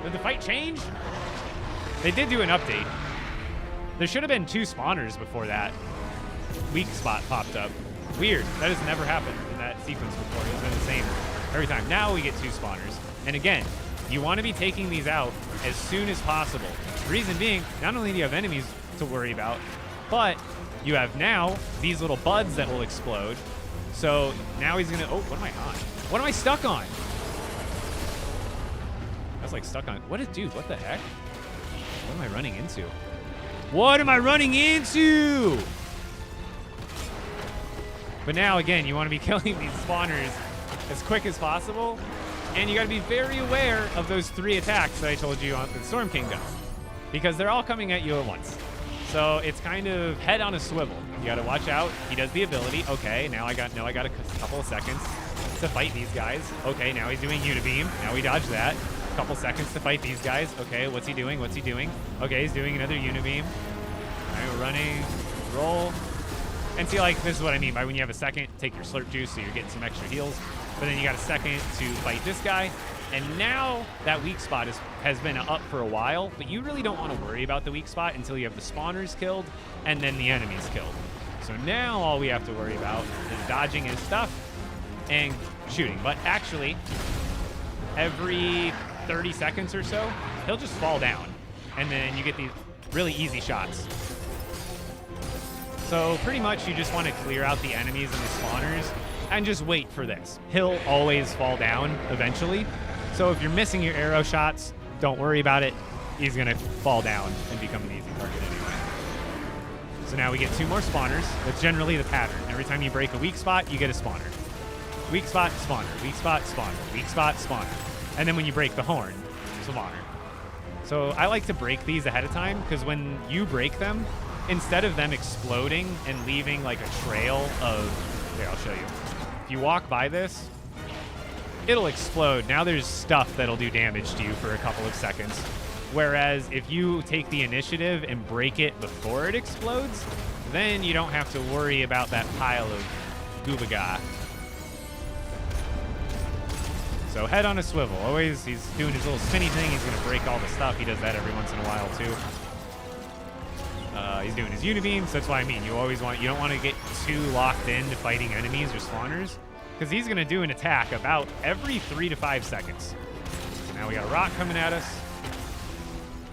Did the fight change? They did do an update. There should have been 2 spawners before that weak spot popped up. Weird. That has never happened in that sequence before. It's been the same every time. Now we get 2 spawners. And again, you want to be taking these out as soon as possible. Reason being, not only do you have enemies to worry about, but you have now these little buds that will explode. So now he's gonna, oh, what am I on? What am I stuck on? I was like stuck on, dude, what the heck? What am I running into? What am I running into? But now, again, you want to be killing these spawners as quick as possible. And you got to be very aware of those 3 attacks that I told you on the Storm King does, because they're all coming at you at once. So it's kind of head on a swivel. You got to watch out. He does the ability. Okay, now I got a couple of seconds to fight these guys. Okay, now he's doing Unibeam. Now we dodge that. A couple seconds to fight these guys. Okay, what's he doing? What's he doing? Okay, he's doing another Unibeam. All right, we're running. Roll. And see, like, this is what I mean by when you have a second, take your slurp juice so you're getting some extra heals. But then you got a second to fight this guy. And now that weak spot has been up for a while, but you really don't want to worry about the weak spot until you have the spawners killed and then the enemies killed. So now all we have to worry about is dodging his stuff and shooting. But actually, every 30 seconds or so, he'll just fall down. And then you get these really easy shots. So pretty much you just want to clear out the enemies and the spawners and just wait for this. He'll always fall down eventually. So if you're missing your arrow shots, don't worry about it. He's going to fall down and become an easy target anyway. So now we get 2 more spawners. That's generally the pattern. Every time you break a weak spot, you get a spawner. Weak spot, spawner. Weak spot, spawner. Weak spot, spawner. And then when you break the horn, spawner. So I like to break these ahead of time, because when you break them, instead of them exploding and leaving like a trail of, here, I'll show you. If you walk by this, it'll explode. Now there's stuff that'll do damage to you for a couple of seconds. Whereas if you take the initiative and break it before it explodes, then you don't have to worry about that pile of goobaga. So head on a swivel. Always, he's doing his little spinny thing. He's going to break all the stuff. He does that every once in a while, too. He's doing his unibeam, so that's what I mean. You don't want to get too locked into fighting enemies or spawners, because he's going to do an attack about every 3 to 5 seconds. So now we got a rock coming at us.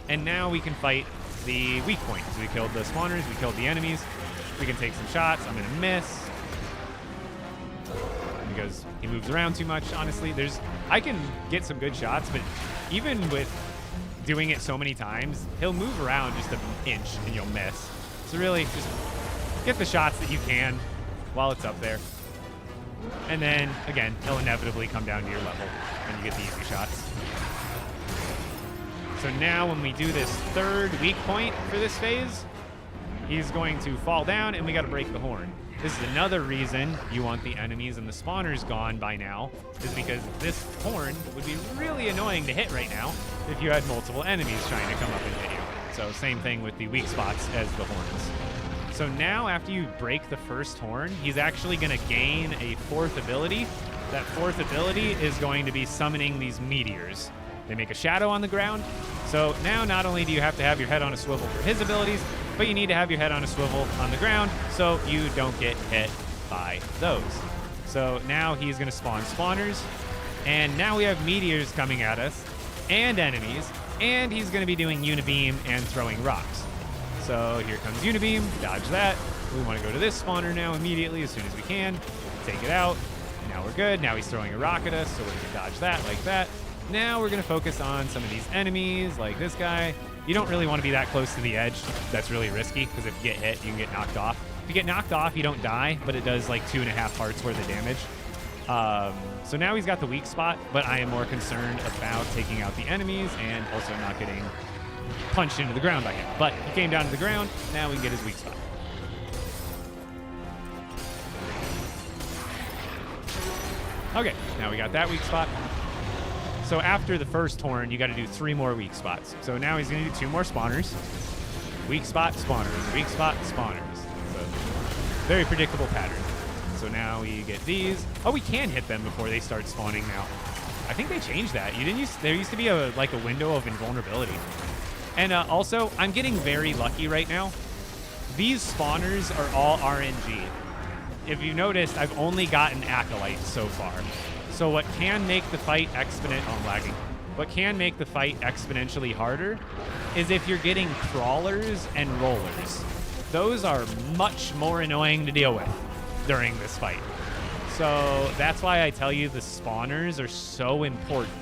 And now we can fight the weak points. We killed the spawners, we killed the enemies. We can take some shots. I'm going to miss because he moves around too much, honestly. I can get some good shots, but even with doing it so many times, he'll move around just an inch and you'll miss. So really, just get the shots that you can while it's up there. And then, again, he'll inevitably come down to your level and you get the easy shots. So now when we do this third weak point for this phase, he's going to fall down and we got to break the horn. This is another reason you want the enemies and the spawners gone by now, is because this horn would be really annoying to hit right now if you had multiple enemies trying to come up and hit you. So same thing with the weak spots as the horns. So now after you break the first horn, he's actually going to gain a fourth ability. That fourth ability is going to be summoning these meteors. They make a shadow on the ground. So now not only do you have to have your head on a swivel for his abilities, but you need to have your head on a swivel on the ground so you don't get hit by those. So now he's going to spawn spawners, and now we have meteors coming at us and enemies, and he's going to be doing unibeam and throwing rocks. So here comes unibeam, dodge that. We want to go to this spawner now immediately as soon as we can. Take it out. Now we're good. Now he's throwing a rock at us, so we're going to dodge that like that. Now we're going to focus on some of these enemies, like this guy. You don't really want to be that close to the edge. That's really risky, because if you get hit, you can get knocked off. If you get knocked off, you don't die, but it does like 2.5 hearts worth of damage. So now he's got the weak spot, but I am more concerned about taking out the enemies and also not getting punched into the ground by him. But he came down to the ground. Now we can get his weak spot. Okay, now we got that weak spot. So after the first horn, you got to do 3 more weak spots. So now he's going to do 2 more spawners. Weak spot, spawners. Weak spot, spawners. So very predictable pattern. So now we get these. Oh, we can hit them before they start spawning now. I think they changed that. There used to be a window of invulnerability. And also, I'm getting very lucky right now. These spawners are all RNG. If you noticed, I've only gotten acolytes so far. So what can make the fight What can make the fight exponentially harder is if you're getting crawlers and rollers. Those are much more annoying to deal with during this fight. So that's why I tell you the spawners are so important.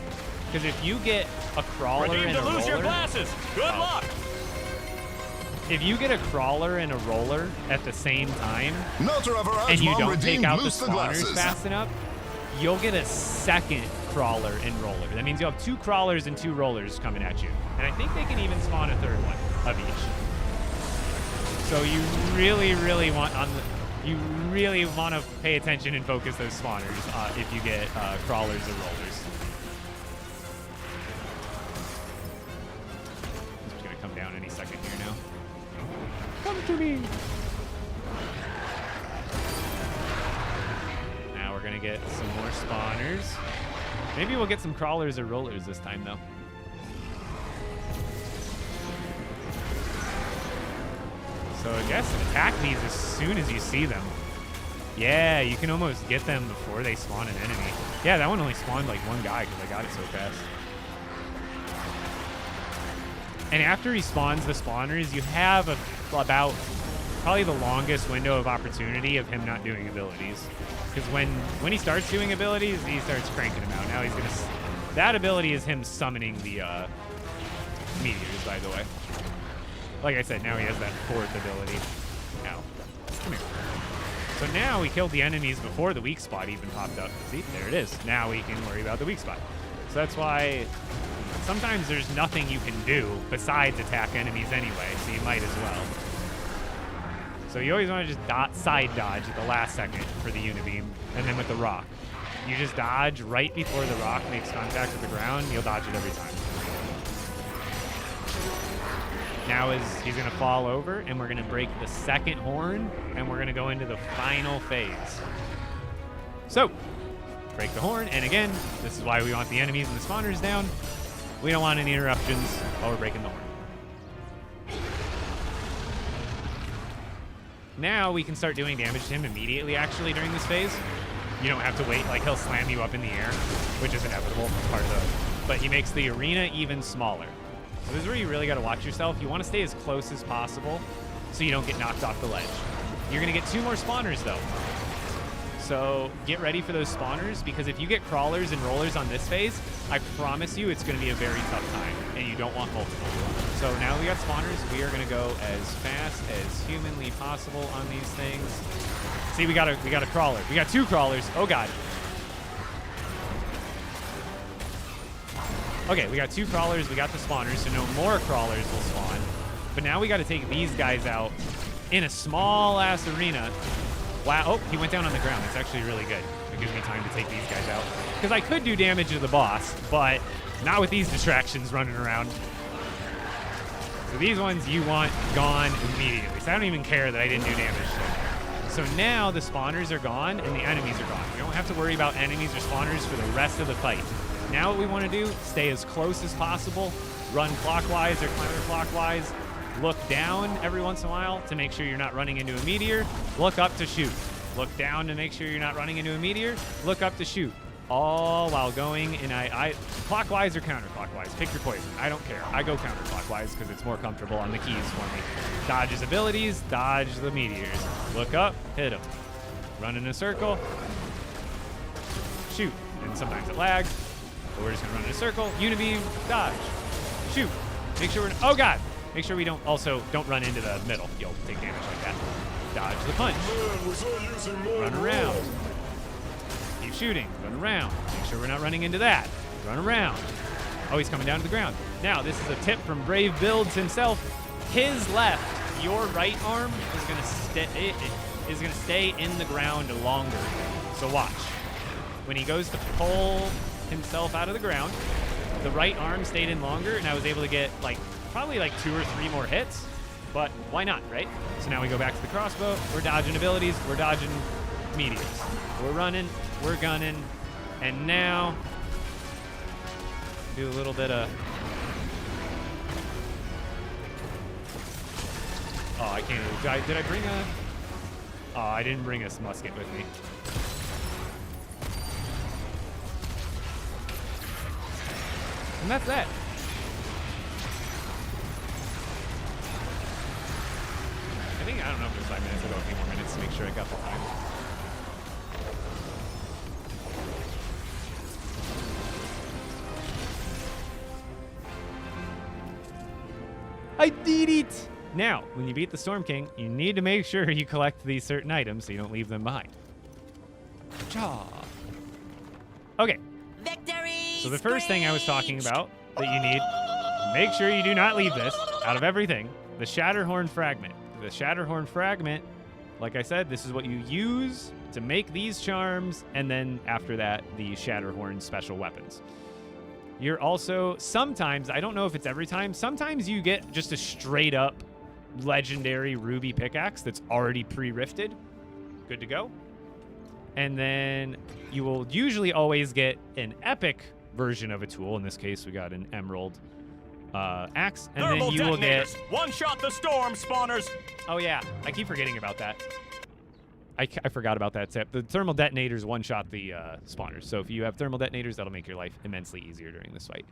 Because if you get a crawler and a roller... lose your glasses! Good luck! If you get a crawler and a roller at the same time, and you mom don't redeemed, take out the loose the spawners glasses. fast enough, you'll get a second crawler and roller. That means you'll have 2 crawlers and 2 rollers coming at you. And I think they can even spawn a third one of each. So you really, really want to pay attention and focus those spawners if you get crawlers or rollers. He's gonna come down any second here now. Come to me. Now we're gonna get some more spawners. Maybe we'll get some crawlers or rollers this time though. So I guess attack these as soon as you see them. Yeah, you can almost get them before they spawn an enemy. Yeah, that one only spawned like 1 guy because I got it so fast. And after he spawns the spawners, you have about probably the longest window of opportunity of him not doing abilities. Because when he starts doing abilities, he starts cranking them out. Now he's gonna... That ability is him summoning the meteors, by the way. Like I said, now he has that 4th ability. Ow. Come here. So now we killed the enemies before the weak spot even popped up. See, there it is. Now we can worry about the weak spot. So that's why sometimes there's nothing you can do besides attack enemies anyway, so you might as well. So you always want to just side dodge at the last second for the unibeam, and then with the rock. You just dodge right before the rock makes contact with the ground, you'll dodge it every time. Now he's going to fall over, and we're going to break the second horn, and we're going to go into the final phase. So, break the horn, and again, this is why we want the enemies and the spawners down. We don't want any interruptions while we're breaking the horn. Now we can start doing damage to him immediately, actually, during this phase. You don't have to wait, like he'll slam you up in the air, which is inevitable, it's part of the... But he makes the arena even smaller. So this is where you really got to watch yourself. You want to stay as close as possible so you don't get knocked off the ledge. You're going to get 2 more spawners, though. So get ready for those spawners, because if you get crawlers and rollers on this phase, I promise you it's going to be a very tough time, and you don't want multiple. So now we got spawners. We are going to go as fast as humanly possible on these things. See, we got a crawler. We got 2 crawlers. Oh god. Okay, we got 2 crawlers. We got the spawners, so no more crawlers will spawn. But now we got to take these guys out in a small ass arena. Wow. Oh, he went down on the ground. That's actually really good. It gives me time to take these guys out. Because I could do damage to the boss, but not with these distractions running around. So these ones you want gone immediately. So I don't even care that I didn't do damage to them. So now the spawners are gone and the enemies are gone. You don't have to worry about enemies or spawners for the rest of the fight. Now what we want to do, stay as close as possible, run clockwise or counterclockwise, look down every once in a while to make sure you're not running into a meteor, look up to shoot. Look down to make sure you're not running into a meteor, look up to shoot. All while going in clockwise or counterclockwise. Pick your poison. I don't care. I go counterclockwise because it's more comfortable on the keys for me. Dodge his abilities, dodge the meteors. Look up, hit him. Run in a circle, shoot. And sometimes it lags, but we're just gonna run in a circle. Unibeam, dodge, shoot. Make sure oh god! Make sure we don't run into the middle. You'll take damage like that. Dodge the punch. Run around. Keep shooting. Run around. Make sure we're not running into that. Run around. Oh, he's coming down to the ground. Now, this is a tip from Brave Builds himself. His left, your right arm is gonna stay in the ground longer. So watch. When he goes to pull himself out of the ground, the right arm stayed in longer, and I was able to get probably 2 or 3 more hits. But why not, right? So now we go back to the crossbow. We're dodging abilities. We're dodging meteors. We're running. We're gunning. And now, do a little bit of... Oh, I can't even... Did I bring a... Oh, I didn't bring a musket with me. And that's that. I don't know if it was 5 minutes. I'll go a few more minutes to make sure I got the time. I did it! Now, when you beat the Storm King, you need to make sure you collect these certain items so you don't leave them behind. Cha! Okay. Victory! So the first thing I was talking about that you need, make sure you do not leave this out of everything, the Shatterhorn Fragment. The Shatterhorn Fragment, like I said, this is what you use to make these charms, and then after that, the Shatterhorn special weapons. You're also, sometimes, I don't know if it's every time, sometimes you get just a straight up legendary ruby pickaxe that's already pre-rifted. Good to go. And then you will usually always get an epic version of a tool. In this case, we got an emerald axe, and Thermal then you will get... One-shot the storm, spawners! Oh yeah, I keep forgetting about that. I forgot about that tip. The thermal detonators one-shot the spawners. So if you have thermal detonators, that'll make your life immensely easier during this fight.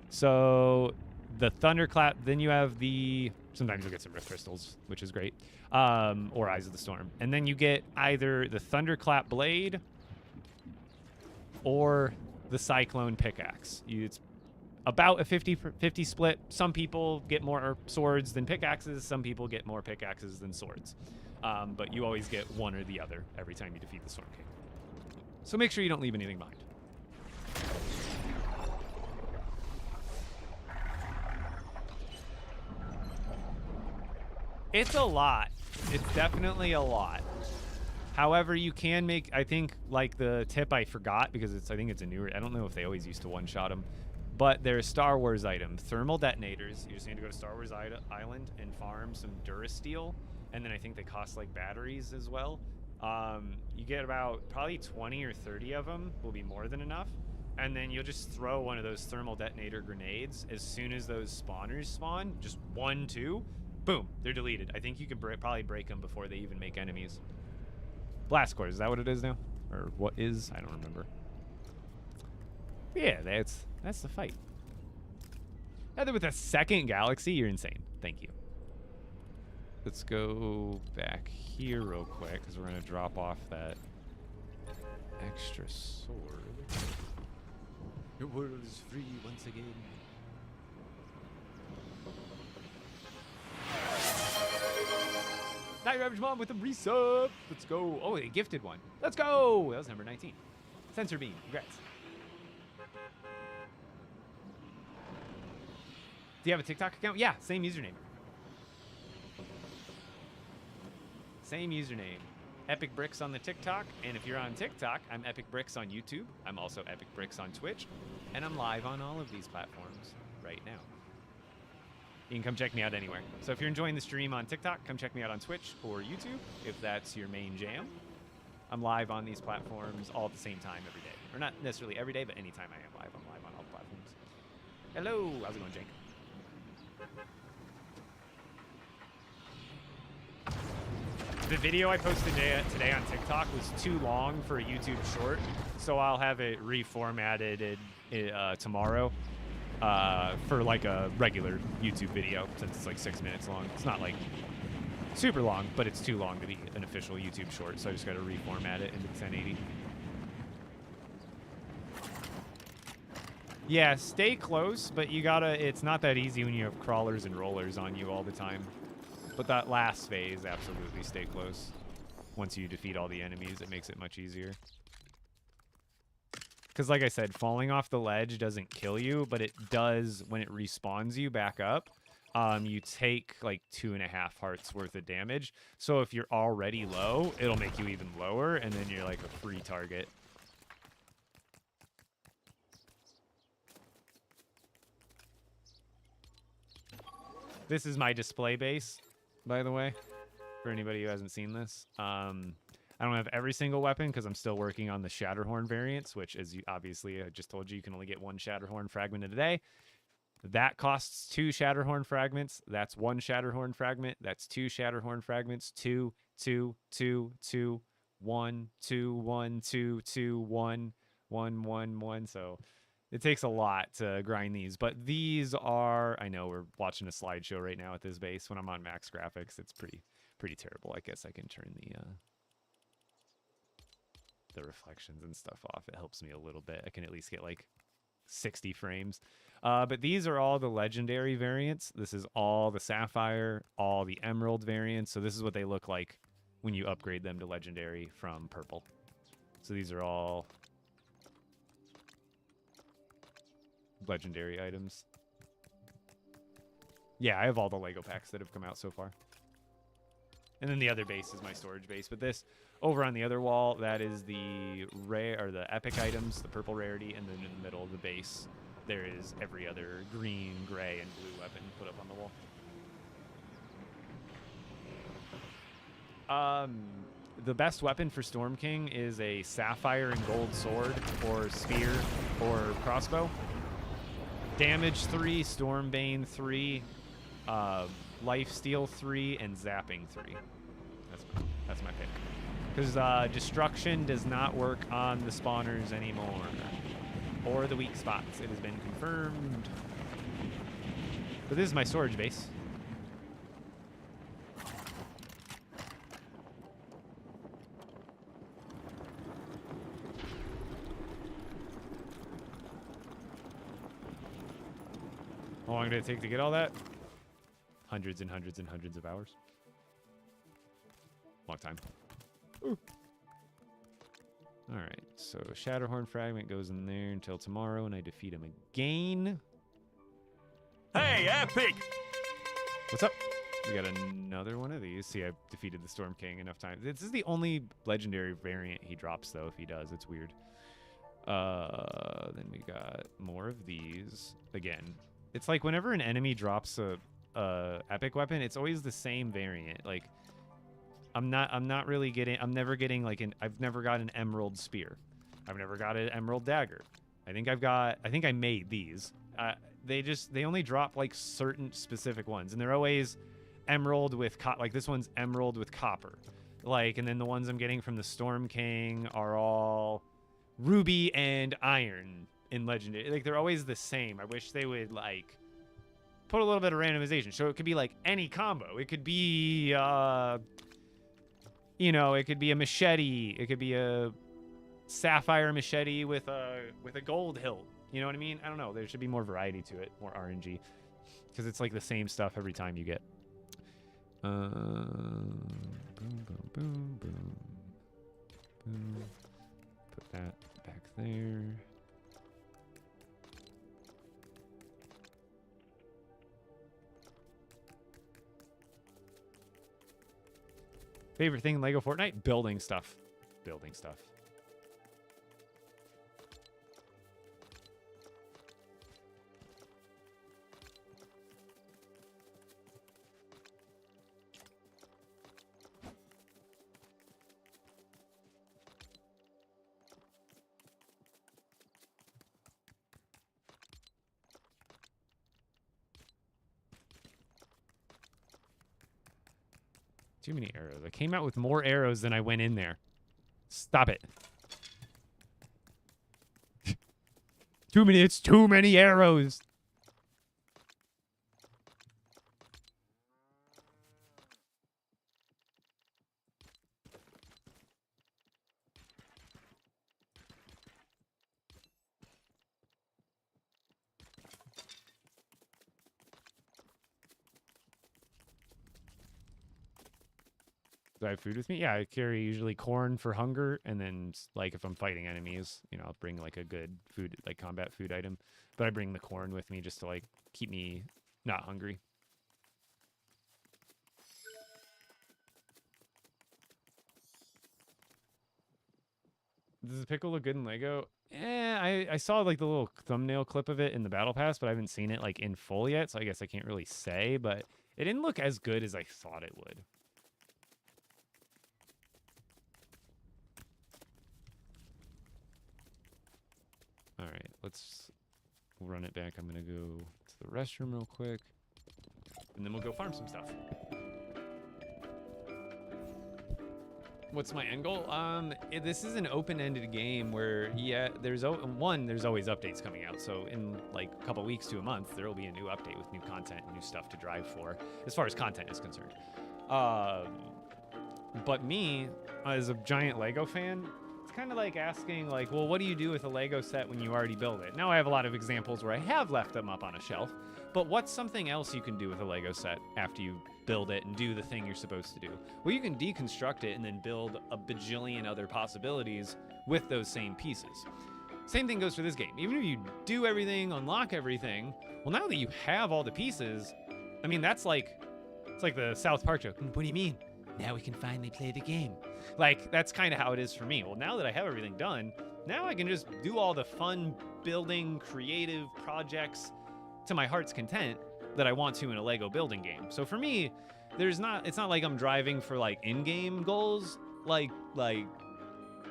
So the thunderclap, then you have the... Sometimes you'll get some rift crystals, which is great. Or Eyes of the Storm. And then you get either the thunderclap blade or the cyclone pickaxe. It's about a 50-50 split. Some people get more swords than pickaxes. Some people get more pickaxes than swords. But you always get one or the other every time you defeat the Storm King. So make sure you don't leave anything behind. It's a lot. It's definitely a lot. However, you can make, I think, like the tip I forgot, because I think it's a newer, I don't know if they always used to one-shot them. But they're a Star Wars item. Thermal detonators. You just need to go to Star Wars Island and farm some Durasteel. And then I think they cost like batteries as well. You get about probably 20 or 30 of them. Will be more than enough. And then you'll just throw one of those thermal detonator grenades as soon as those spawners spawn. Just 1, 2. Boom. They're deleted. I think you can probably break them before they even make enemies. Blast cores. Is that what it is now? Or what is? I don't remember. But yeah, that's the fight. Other with a second galaxy, you're insane. Thank you. Let's go back here real quick because we're going to drop off that extra sword. Your world is free once again. Night Ravage Mom with a resub. Let's go. Oh, a gifted one. Let's go. That was number 19. Sensor beam. Congrats. Do you have a TikTok account? Yeah, same username. Same username. Epic Bricks on the TikTok. And if you're on TikTok, I'm Epic Bricks on YouTube. I'm also Epic Bricks on Twitch. And I'm live on all of these platforms right now. You can come check me out anywhere. So if you're enjoying the stream on TikTok, come check me out on Twitch or YouTube if that's your main jam. I'm live on these platforms all at the same time every day. Or not necessarily every day, but anytime I am live, I'm live on all the platforms. Hello, how's it going, Jake? The video I posted today on TikTok was too long for a YouTube short, so I'll have it reformatted tomorrow for like a regular YouTube video since it's like 6 minutes long. It's not like super long, but it's too long to be an official YouTube short, so I just got to reformat it into 1080. Yeah, stay close, but you gotta, it's not that easy when you have crawlers and rollers on you all the time. But that last phase, absolutely stay close. Once you defeat all the enemies, it makes it much easier. Because like I said, falling off the ledge doesn't kill you, but it does, when it respawns you back up, you take like 2.5 hearts worth of damage. So if you're already low, it'll make you even lower, and then you're like a free target. This is my display base, by the way, for anybody who hasn't seen this. I don't have every single weapon because I'm still working on the Shatterhorn variants, which, as you obviously I just told you, you can only get 1 Shatterhorn fragment a day. That costs 2 Shatterhorn fragments. That's 1 Shatterhorn fragment. That's 2 Shatterhorn fragments. 2, 2, 2, 2, 1, 2, 1, 2, 2, 1, 1, 1, 1. So it takes a lot to grind these, but these are, I know we're watching a slideshow right now at this base. When I'm on max graphics, it's pretty terrible. I guess I can turn the reflections and stuff off. It helps me a little bit. I can at least get like 60 frames. But these are all the legendary variants. This is all the Sapphire, all the Emerald variants. So this is what they look like when you upgrade them to legendary from purple. So these are all legendary items. Yeah, I have all the Lego packs that have come out so far. And then the other base is my storage base. But this, over on the other wall, that is the rare or the epic items, the purple rarity, and then in the middle of the base, there is every other green, gray, and blue weapon put up on the wall. The best weapon for Storm King is a sapphire and gold sword, or spear, or crossbow. Damage 3, Stormbane 3, Lifesteal 3, and Zapping 3. That's my pick. Because Destruction does not work on the spawners anymore. Or the weak spots. It has been confirmed. But this is my storage base. How long did it take to get all that? Hundreds and hundreds and hundreds of hours. Long time. Ooh. All right, so Shatterhorn fragment goes in there until tomorrow, and I defeat him again. Hey, Epic! What's up? We got another one of these. See, I've defeated the Storm King enough times. This is the only legendary variant he drops, though, if he does. It's weird. Then we got more of these. Again, it's like whenever an enemy drops a epic weapon, it's always the same variant. Like I'm never getting like I've never got an emerald spear. I've never got an emerald dagger. I think I made these. They only drop like certain specific ones, and they're always emerald with like this one's emerald with copper. Like, and then the ones I'm getting from the Storm King are all ruby and iron in legendary. Like they're always the same. I wish they would like put a little bit of randomization. So it could be like any combo. It could be it could be a machete. It could be a sapphire machete with a gold hilt. You know what I mean? I don't know. There should be more variety to it, more RNG, because it's like the same stuff every time you get. Boom, boom, boom, boom, boom. Put that back there. Favorite thing in LEGO Fortnite? Building stuff. Building stuff. Too many arrows. I came out with more arrows than I went in there. Stop it. It's too many arrows. Do I have food with me? Yeah, I carry usually corn for hunger, and then like if I'm fighting enemies, I'll bring like a good food, like combat food item. But I bring the corn with me just to like keep me not hungry. Does the pickle look good in Lego? I saw like the little thumbnail clip of it in the Battle Pass, but I haven't seen it like in full yet, so I guess I can't really say, but it didn't look as good as I thought it would. All right, let's run it back. I'm going to go to the restroom real quick, and then we'll go farm some stuff. What's my end goal? This is an open-ended game where, there's always updates coming out. So in like a couple weeks to a month, there will be a new update with new content and new stuff to drive for, as far as content is concerned. But me, as a giant Lego fan, kind of like asking like, well, what do you do with a Lego set when you already build it? Now I have a lot of examples where I have left them up on a shelf, but what's something else you can do with a Lego set after you build it and do the thing you're supposed to do? Well, you can deconstruct it and then build a bajillion other possibilities with those same pieces. Same thing goes for this game. Even if you do everything, unlock everything, well, now that you have all the pieces, I mean, it's like the South Park joke. What do you mean? Now we can finally play the game. Like, that's kind of how it is for me. Well, now that I have everything done, now I can just do all the fun building creative projects to my heart's content that I want to in a Lego building game. So for me, it's not like I'm driving for like in-game goals, like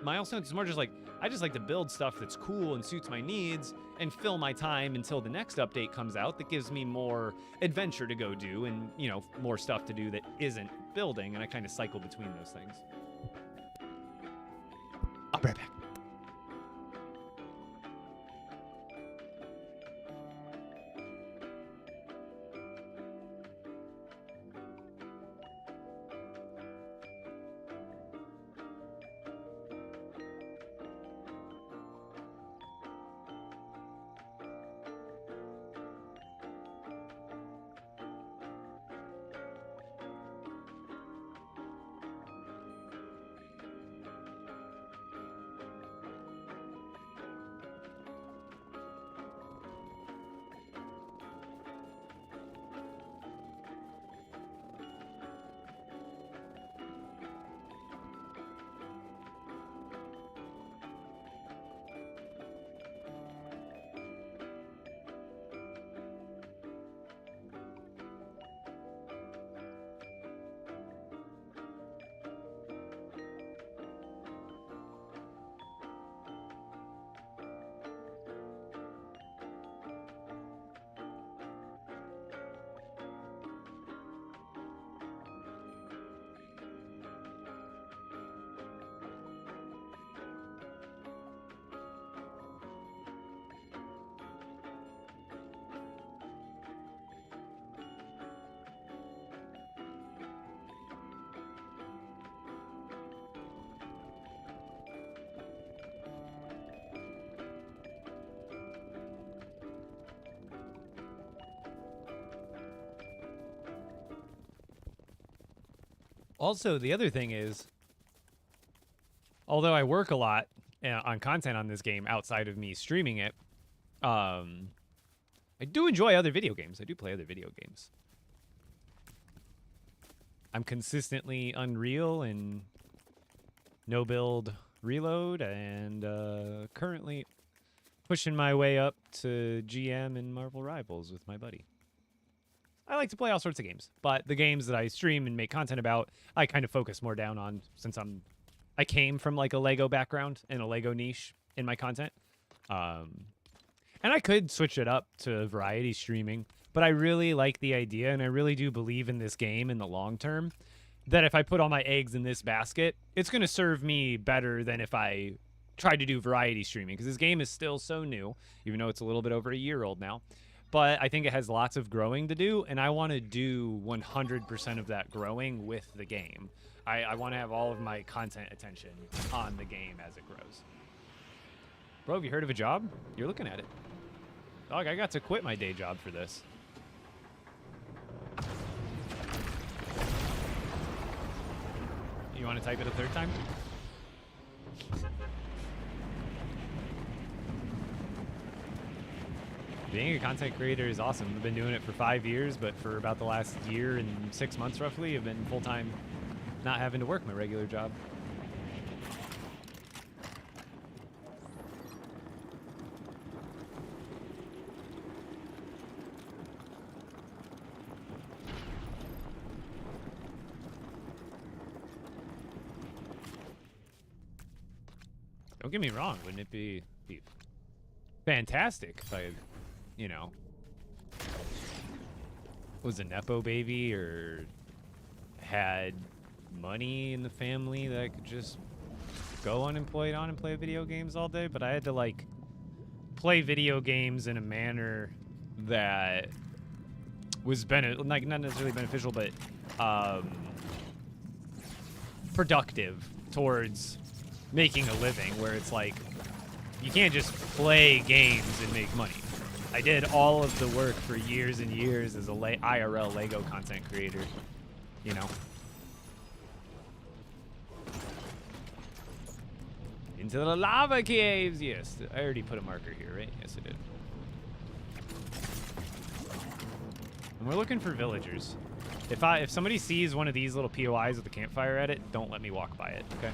milestones. It's more just like, I just like to build stuff that's cool and suits my needs and fill my time until the next update comes out that gives me more adventure to go do and, more stuff to do that isn't building, and I kind of cycle between those things. I'll be right back. Also, the other thing is, although I work a lot on content on this game outside of me streaming it, I do enjoy other video games. I do play other video games. I'm consistently Unreal and No Build Reload, and currently pushing my way up to GM and Marvel Rivals with my buddy. I like to play all sorts of games, but the games that I stream and make content about, I kind of focus more down on, since I came from like a Lego background and a Lego niche in my content. And I could switch it up to variety streaming, but I really like the idea, and I really do believe in this game in the long term, that if I put all my eggs in this basket, it's going to serve me better than if I tried to do variety streaming, because this game is still so new, even though it's a little bit over a year old now. But I think it has lots of growing to do, and I want to do 100% of that growing with the game. I want to have all of my content attention on the game as it grows. Bro, have you heard of a job? You're looking at it. Dog, I got to quit my day job for this. You want to type it a third time? Being a content creator is awesome. I've been doing it for 5 years, but for about the last year and 6 months roughly, I've been full-time, not having to work my regular job. Don't get me wrong, wouldn't it be fantastic if I, you know, was a Nepo baby or had money in the family that I could just go unemployed on and play video games all day? But I had to, like, play video games in a manner that was like, not necessarily beneficial, but productive towards making a living, where it's like you can't just play games and make money. I did all of the work for years and years as a IRL Lego content creator, you know. Into the lava caves, yes. I already put a marker here, right? Yes, I did. And we're looking for villagers. If somebody sees one of these little POIs with a campfire at it, don't let me walk by it, okay?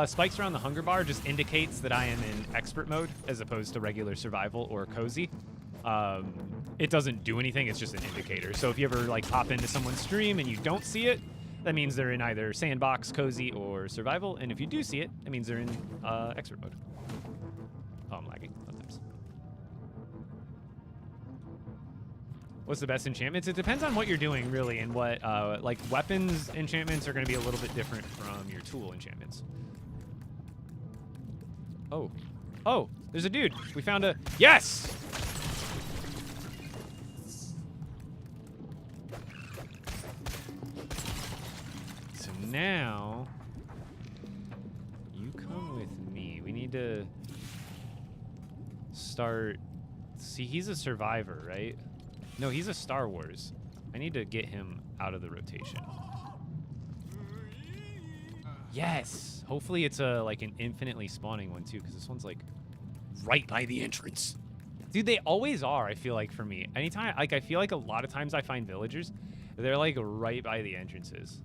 Spikes around the hunger bar just indicates that I am in expert mode as opposed to regular survival or cozy. It doesn't do anything, it's just an indicator. So if you ever like pop into someone's stream and you don't see it, that means they're in either sandbox, cozy, or survival. And if you do see it, that means they're in expert mode. Oh, I'm lagging sometimes. What's the best enchantments? It depends on what you're doing, really, and what, like, weapons enchantments are going to be a little bit different from your tool enchantments. Oh. Oh, there's a dude. We found a... Yes! So now... You come with me. We need to... start... See, he's a survivor, right? No, he's a Star Wars. I need to get him out of the rotation. Yes! Hopefully it's like an infinitely spawning one too, because this one's like right by the entrance. Dude, they always are, I feel like, for me. Anytime, like, I feel like a lot of times I find villagers, they're like right by the entrances.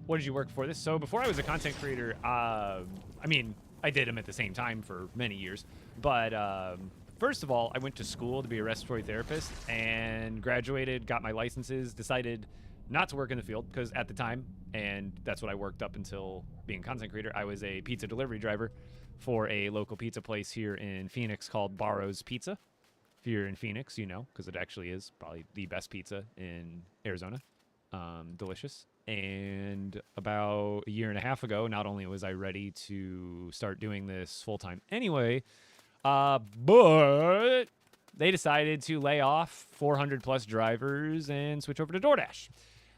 What did you work for this? So before I was a content creator, I mean, I did them at the same time for many years, but first of all, I went to school to be a respiratory therapist and graduated, got my licenses, decided not to work in the field because at the time, and that's what I worked up until being a content creator, I was a pizza delivery driver for a local pizza place here in Phoenix called Barro's Pizza. If you're in Phoenix, you know, because it actually is probably the best pizza in Arizona. Delicious. And about a year and a half ago, not only was I ready to start doing this full-time anyway, but they decided to lay off 400 plus drivers and switch over to DoorDash.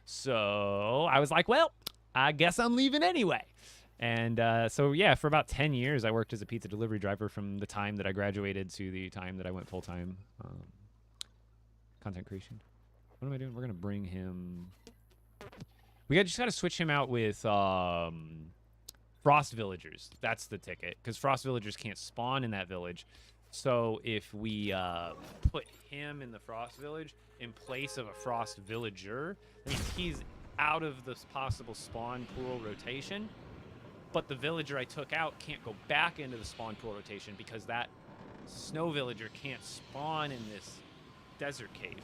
So I was like, well, I guess I'm leaving anyway. And so, yeah, for about 10 years, I worked as a pizza delivery driver from the time that I graduated to the time that I went full-time content creation. What am I doing? We're going to bring him... just got to switch him out with Frost Villagers. That's the ticket, because Frost Villagers can't spawn in that village. So if we put him in the Frost Village in place of a Frost Villager, that means he's out of this possible spawn pool rotation. But the villager I took out can't go back into the spawn pool rotation because that snow villager can't spawn in this desert cave.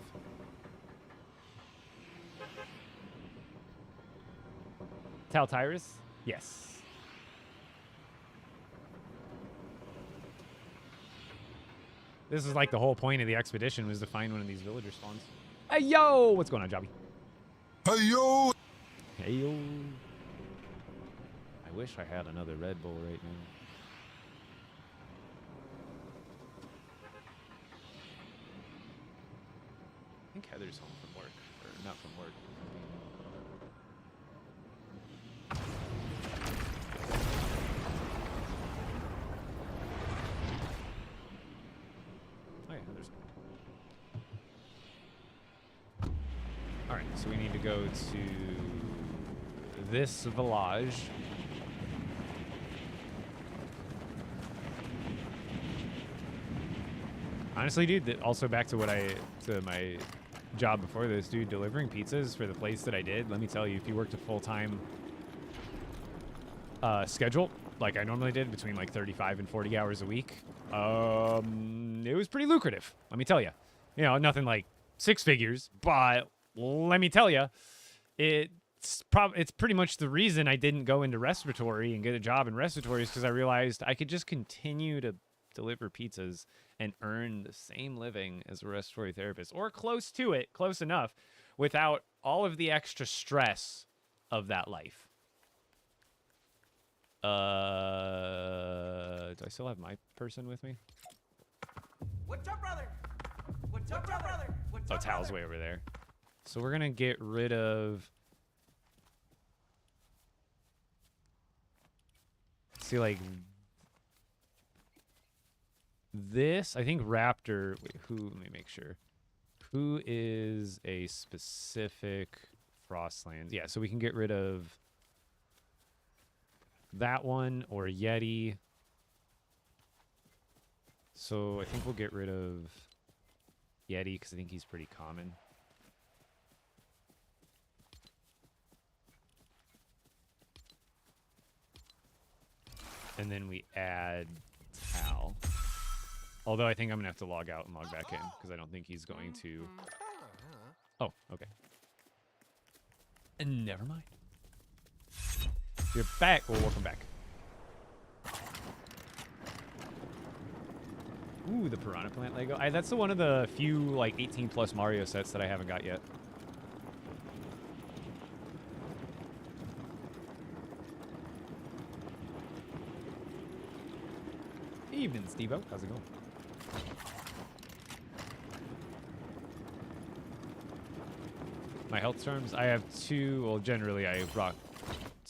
Taltyrus? Yes. This is like the whole point of the expedition was to find one of these villager spawns. Hey, yo! What's going on, Jobby? Hey, yo! Hey, yo. I wish I had another Red Bull right now. I think Heather's home from work. Or not from work. Oh yeah, Heather's home. Alright, so we need to go to this village. Honestly, dude, also back to my job before this, dude, delivering pizzas for the place that I did. Let me tell you, if you worked a full-time schedule, like I normally did, between like 35 and 40 hours a week, it was pretty lucrative. Let me tell you, nothing like six figures, but let me tell you, it's pretty much the reason I didn't go into respiratory and get a job in respiratory is because I realized I could just continue to deliver pizzas and earn the same living as a respiratory therapist, or close to it, close enough, without all of the extra stress of that life. Do I still have my person with me? What's up, brother? What's up, brother? What's Oh, up, Tal's brother? way over there. So we're gonna get rid of... See, like... This, I think Raptor... Wait, let me make sure. Who is a specific Frostlands? Yeah, so we can get rid of that one or Yeti. So I think we'll get rid of Yeti because I think he's pretty common. And then we add Tal. Although I think I'm going to have to log out and log back in because I don't think he's going to... Oh, okay. And never mind. You're back. Well, welcome back. Ooh, the Piranha Plant Lego. That's one of the few, like, 18-plus Mario sets that I haven't got yet. Evening, Steve-O. How's it going? My health charms? I have two. Well, generally, I rock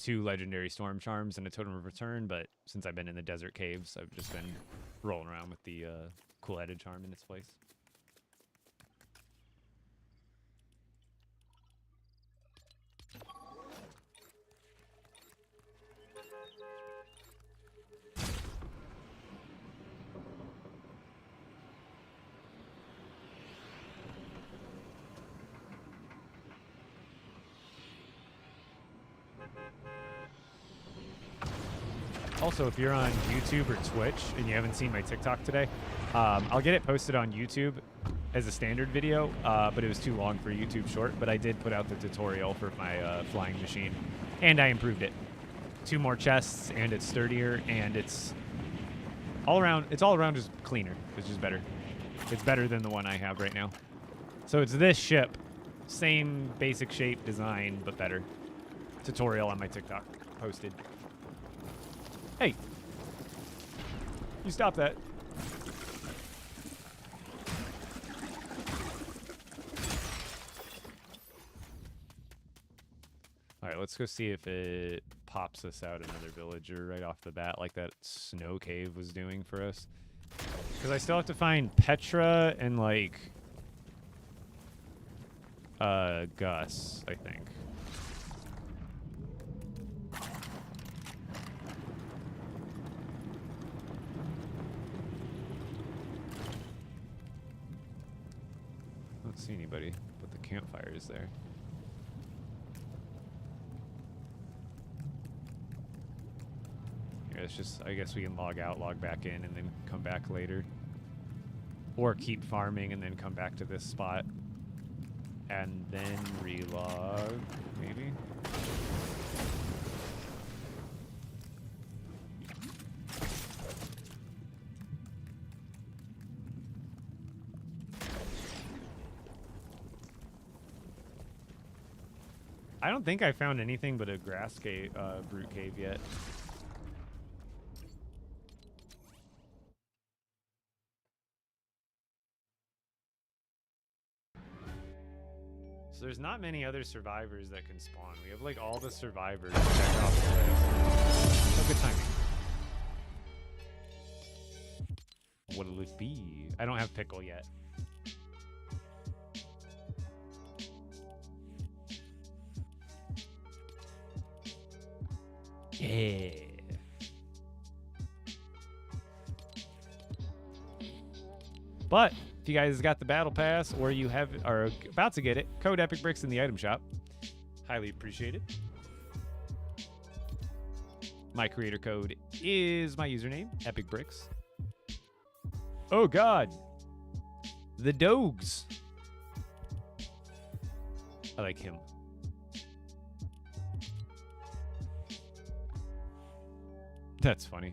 2 legendary storm charms and a totem of return, but since I've been in the desert caves, I've just been rolling around with the cool-headed charm in its place. Also, if you're on YouTube or Twitch and you haven't seen my TikTok today, I'll get it posted on YouTube as a standard video, but it was too long for YouTube short. But I did put out the tutorial for my flying machine, and I improved it. 2 more chests, and it's sturdier, and it's all around just cleaner. It's just better. It's better than the one I have right now. So it's this ship, same basic shape, design, but better. Tutorial on my TikTok posted. Hey, you stop that. All right, let's go see if it pops us out another villager right off the bat, like that snow cave was doing for us. Because I still have to find Petra and, like, Gus, I think. I don't see anybody, but the campfire is there. Here, it's just, I guess we can log out, log back in, and then come back later. Or keep farming and then come back to this spot. And then relog, maybe? I don't think I found anything but a grass cave, brute cave yet. So there's not many other survivors that can spawn. We have like all the survivors checked off the list. Oh, good timing. What'll it be? I don't have pickle yet. Yeah. But if you guys got the battle pass or you are about to get it, code Epic Bricks in the item shop. Highly appreciated. My creator code is my username, Epic Bricks. Oh God, the dogs. I like him. That's funny.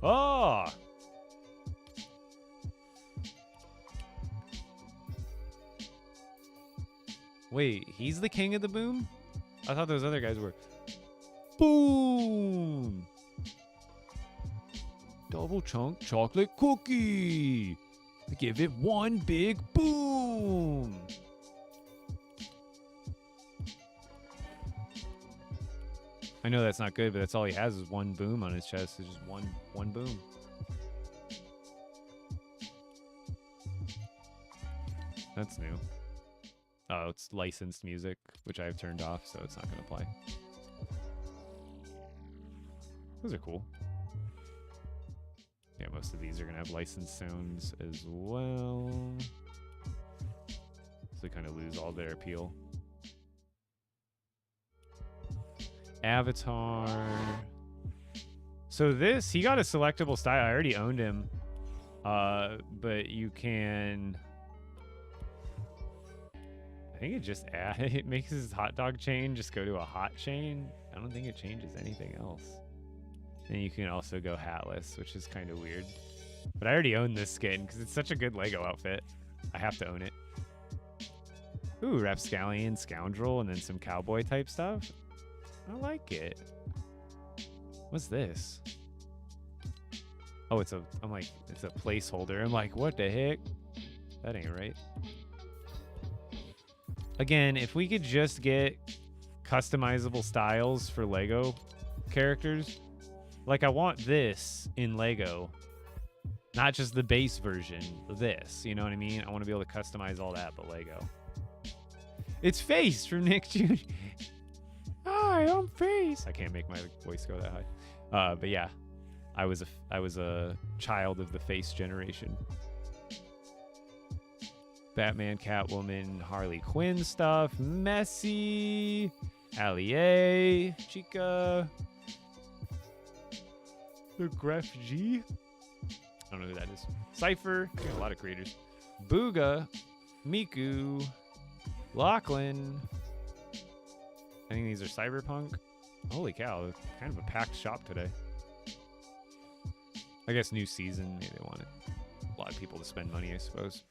Oh! Wait, he's the king of the boom? I thought those other guys were. Boom! Double chunk chocolate cookie! Give it one big boom! I know that's not good, but that's all he has is one boom on his chest. It's just one boom. That's new. Oh, it's licensed music, which I have turned off, so it's not going to play. Those are cool. Yeah, most of these are going to have licensed sounds as well. So they kind of lose all their appeal. Avatar. So this, he got a selectable style. I already owned him. But you can... I think it just it makes his hot dog chain just go to a hot chain. I don't think it changes anything else. And you can also go hatless, which is kind of weird. But I already own this skin because it's such a good Lego outfit. I have to own it. Ooh, Rapscallion, Scoundrel, and then some cowboy type stuff. I like it. What's this? Oh, it's a placeholder. I'm like, what the heck? That ain't right. Again, if we could just get customizable styles for Lego characters, like I want this in Lego, not just the base version, this, you know what I mean? I want to be able to customize all that, but Lego. It's Face from Nick Jr. Hi, I'm Face. I can't make my voice go that high. But yeah, I was a child of the Face generation. Batman, Catwoman, Harley Quinn stuff, Messi, Allier, Chica, the Gref G. I don't know who that is. Cypher, a lot of creators. Booga, Miku, Lachlan. I think these are Cyberpunk. Holy cow, kind of a packed shop today. I guess new season, maybe they wanted a lot of people to spend money, I suppose.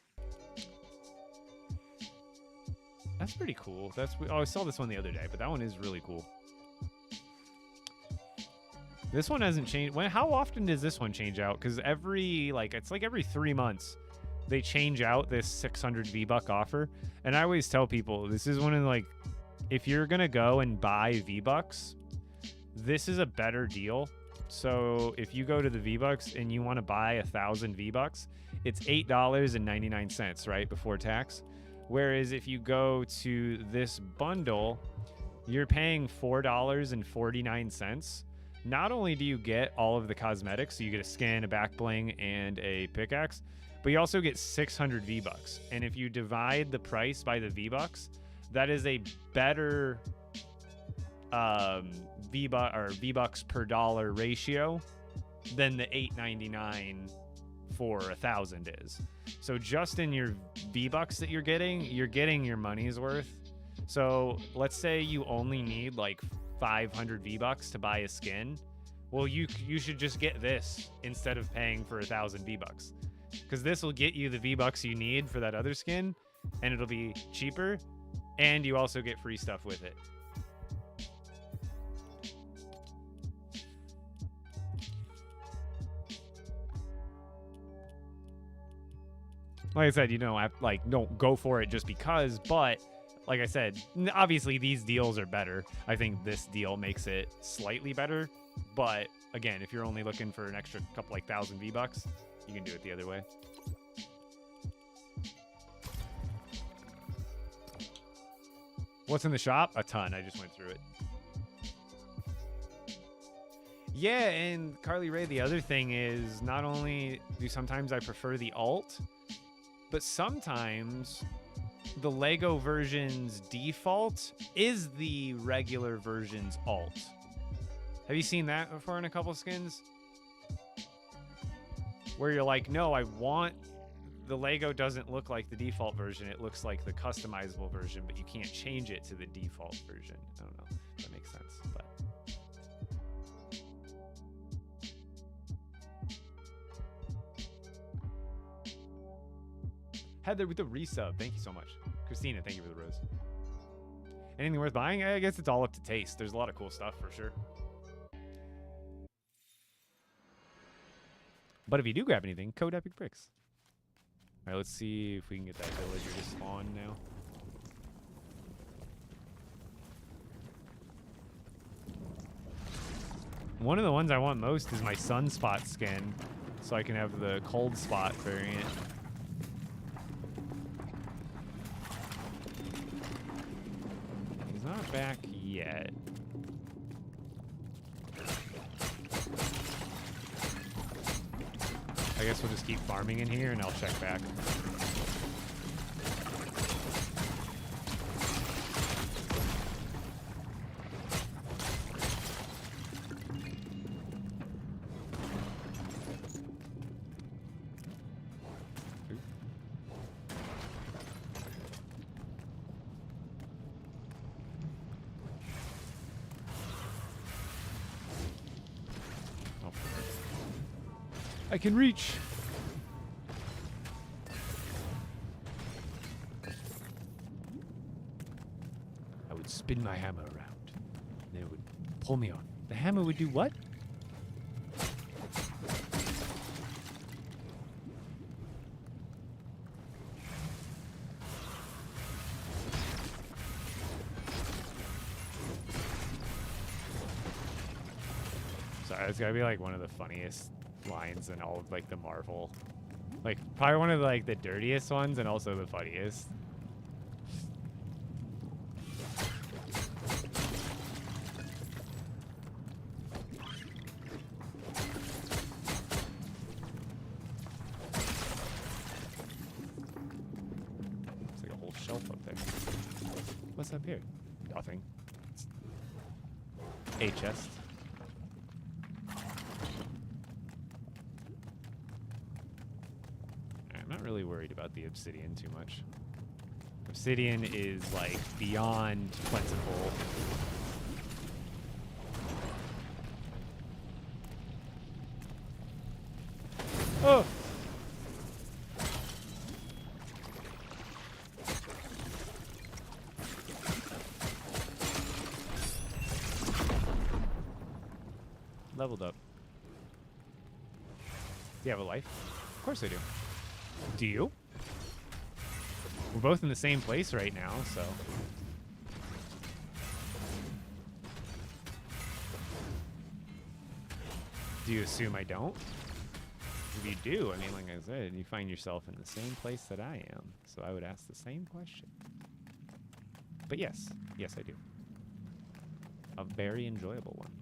That's pretty cool. I saw this one the other day, but that one is really cool. This one hasn't changed. How often does this one change out? Because it's like every 3 months they change out this 600 V-Buck offer. And I always tell people this is one of like if you're gonna go and buy V-Bucks, this is a better deal. So if you go to the V-Bucks and you want to buy 1,000 V-Bucks, it's $8.99, right, before tax. Whereas if you go to this bundle, you're paying $4.49. Not only do you get all of the cosmetics, so you get a skin, a back bling, and a pickaxe, but you also get 600 V-Bucks. And if you divide the price by the V-Bucks, that is a better V-Bucks per dollar ratio than the $8.99 for 1,000 is. So just in your V-Bucks that you're getting your money's worth. So let's say you only need like 500 V-Bucks to buy a skin. Well, you should just get this instead of paying for 1,000 V-Bucks, because this will get you the V-Bucks you need for that other skin, and it'll be cheaper, and you also get free stuff with it. Like I said, don't go for it just because, but like I said, obviously these deals are better. I think this deal makes it slightly better, but again, if you're only looking for an extra couple 1,000 V-Bucks, you can do it the other way. What's in the shop? A ton. I just went through it. Yeah, and Carly Ray, the other thing is, not only do sometimes I prefer the alt, but sometimes the LEGO version's default is the regular version's alt. Have you seen that before in a couple skins? Where you're like, no, the LEGO doesn't look like the default version. It looks like the customizable version, but you can't change it to the default version. I don't know if that makes sense, but. Heather with the resub. Thank you so much. Christina, thank you for the rose. Anything worth buying? I guess it's all up to taste. There's a lot of cool stuff for sure. But if you do grab anything, code Epic Bricks. All right, let's see if we can get that villager to spawn now. One of the ones I want most is my Sunspot skin, so I can have the Cold Spot variant. He's not back yet. I guess we'll just keep farming in here and I'll check back. I can reach. I would spin my hammer around, and it would pull me on. The hammer would do what? Sorry, it's gotta be like one of the funniest lines in all of like the Marvel, like probably one of like the dirtiest ones and also the funniest. It's like a whole shelf up there. What's up here? Nothing. A chest. Really worried about the obsidian too much. Obsidian is like beyond plentiful. Oh! Leveled up. Do you have a life? Of course I do. Do you? We're both in the same place right now, so. Do you assume I don't? If you do, I mean, like I said, you find yourself in the same place that I am. So I would ask the same question. But yes, yes, I do. A very enjoyable one.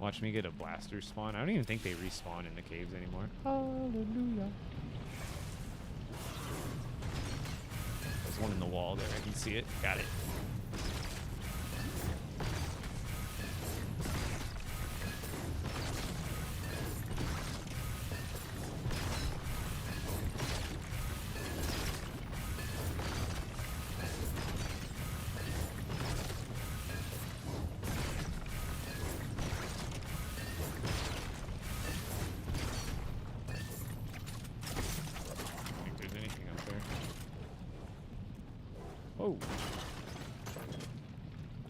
Watch me get a blaster spawn. I don't even think they respawn in the caves anymore. Hallelujah. There's one in the wall there. I can see it. Got it.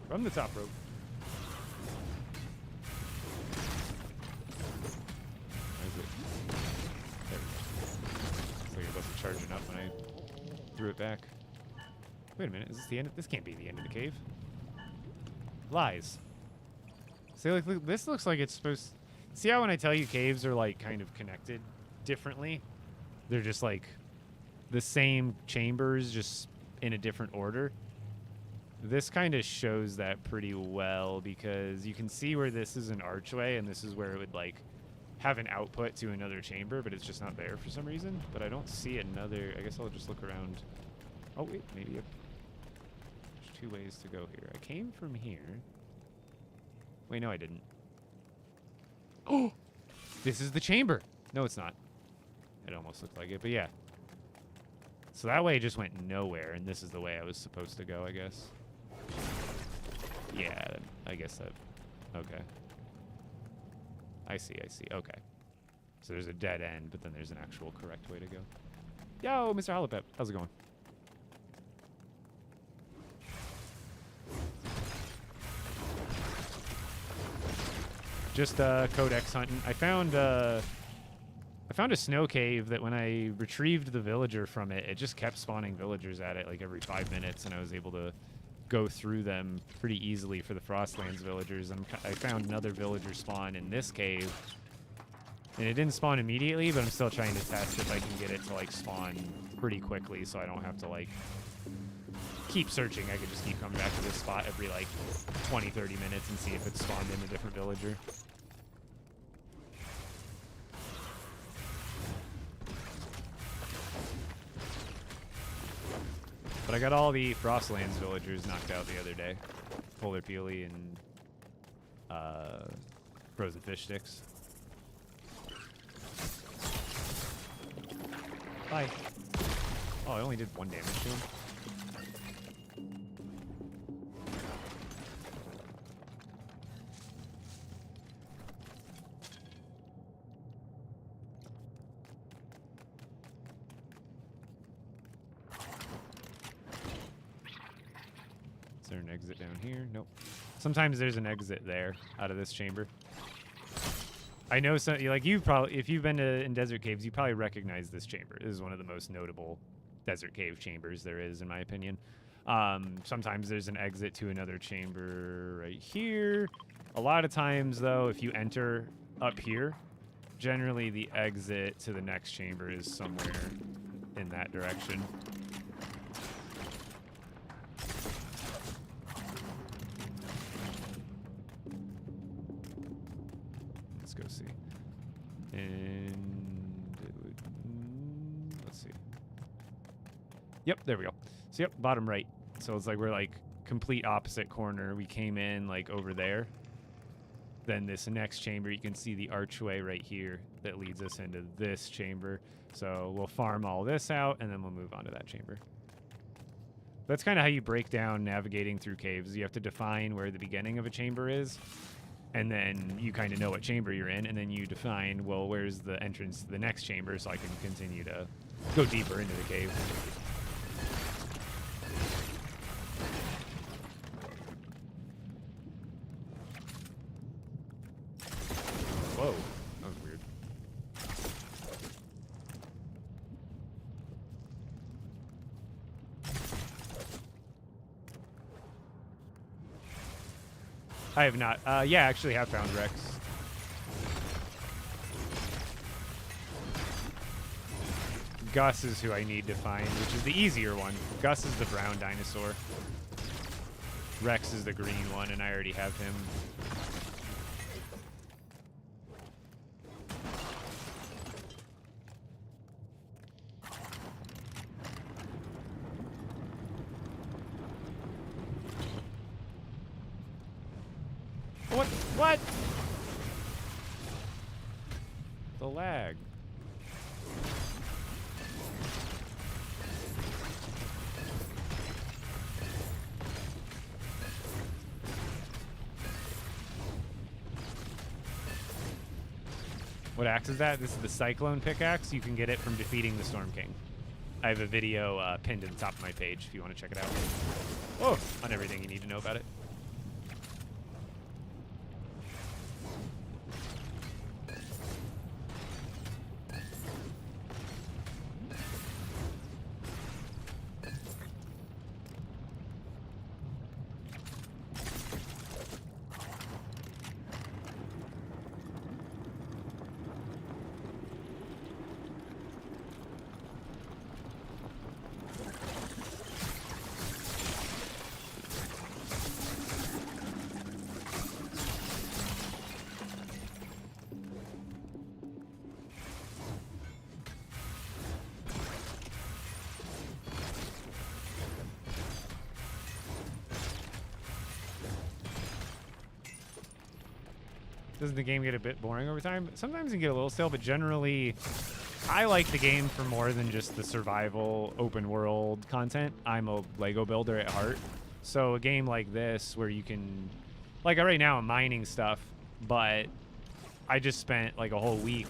From the top rope. Where is it? There we go. Looks like it wasn't charging up when I threw it back. Wait a minute, is this the end? This can't be the end of the cave. Lies. See, like, look, this looks like it's supposed. See how when I tell you caves are like kind of connected differently? They're just like the same chambers, just in a different order. This kind of shows that pretty well because you can see where this is an archway and this is where it would like have an output to another chamber, but it's just not there for some reason. But I don't see another. I guess I'll just look around. Oh wait, maybe there's two ways to go here. I came from here. Wait, no, I didn't. Oh, this is the chamber. No, it's not. It almost looked like it, but yeah. So that way just went nowhere, and this is the way I was supposed to go, I guess. Yeah, I guess that. Okay. I see. Okay. So there's a dead end, but then there's an actual correct way to go. Yo, Mr. Hollowpep. How's it going? Just codex hunting. I found a snow cave that when I retrieved the villager from it, it just kept spawning villagers at it like every 5 minutes, and I was able to go through them pretty easily for the Frostlands villagers. And I found another villager spawn in this cave, and it didn't spawn immediately, but I'm still trying to test if I can get it to like spawn pretty quickly so I don't have to like keep searching. I could just keep coming back to this spot every like 20-30 minutes and see if it's spawned in a different villager. But I got all the Frostlands villagers knocked out the other day. Polar Peely and frozen fish sticks. Bye. Oh, I only did 1 damage to him. Is there an exit down here? Nope. Sometimes there's an exit there out of this chamber. I know some, like you probably, if you've been in desert caves, you probably recognize this chamber. This is one of the most notable desert cave chambers there is, in my opinion. Sometimes there's an exit to another chamber right here. A lot of times, though, if you enter up here, generally the exit to the next chamber is somewhere in that direction. Let's go see. And it would, let's see. Yep, there we go. So yep, bottom right. So it's like we're like complete opposite corner. We came in like over there. Then this next chamber, you can see the archway right here that leads us into this chamber. So we'll farm all this out and then we'll move on to that chamber. That's kind of how you break down navigating through caves. You have to define where the beginning of a chamber is, and then you kind of know what chamber you're in, and then you define, well, where's the entrance to the next chamber so I can continue to go deeper into the cave. I have not. Yeah, I actually have found Rex. Gus is who I need to find, which is the easier one. Gus is the brown dinosaur. Rex is the green one, and I already have him. What? What? The lag. What axe is that? This is the Cyclone pickaxe. You can get it from defeating the Storm King. I have a video pinned at the top of my page if you want to check it out. Oh, on everything you need to know about it. Doesn't the game get a bit boring over time? Sometimes it can get a little stale, but generally, I like the game for more than just the survival, open world content. I'm a Lego builder at heart. So a game like this, where you can, like right now I'm mining stuff, but I just spent like a whole week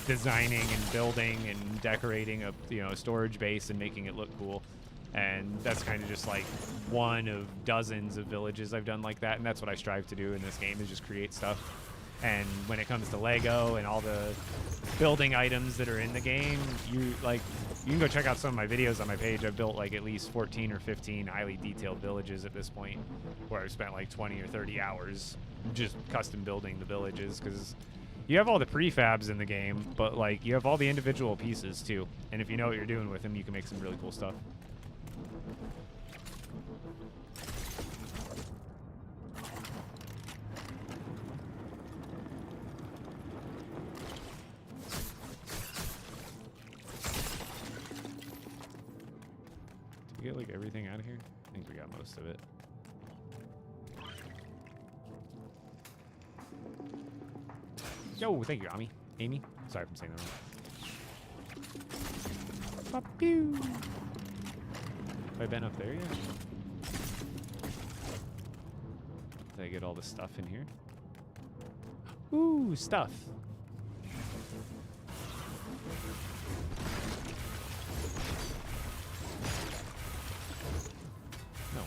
designing and building and decorating a storage base and making it look cool. And that's kind of just like one of dozens of villages I've done like that, and that's what I strive to do in this game, is just create stuff. And when it comes to Lego and all the building items that are in the game, you can go check out some of my videos on my page. I've built like at least 14 or 15 highly detailed villages at this point, where I've spent like 20 or 30 hours just custom building the villages, because you have all the prefabs in the game, but like you have all the individual pieces too. And if you know what you're doing with them, you can make some really cool stuff. Did we get like everything out of here? I think we got most of it. Yo, thank you, Ami. Amy? Sorry if I'm saying that wrong. Pew! Have I been up there yet? Did I get all the stuff in here? Ooh, stuff. No.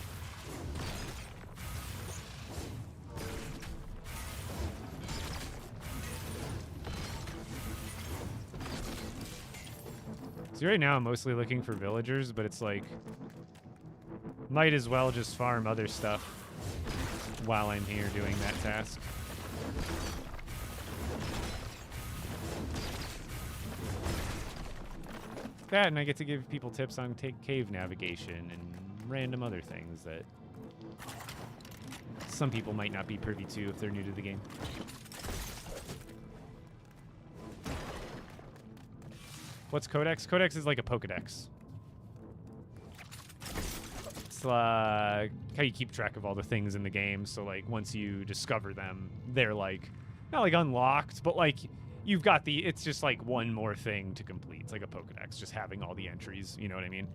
See, right now I'm mostly looking for villagers, but it's like, might as well just farm other stuff while I'm here doing that task. That, and I get to give people tips on cave navigation and random other things that some people might not be privy to if they're new to the game. What's Codex? Codex is like a Pokedex. It's like how you keep track of all the things in the game. So like once you discover them, they're like, not like unlocked, but like you've got it's just like one more thing to complete. It's like a Pokedex, just having all the entries, you know what I mean?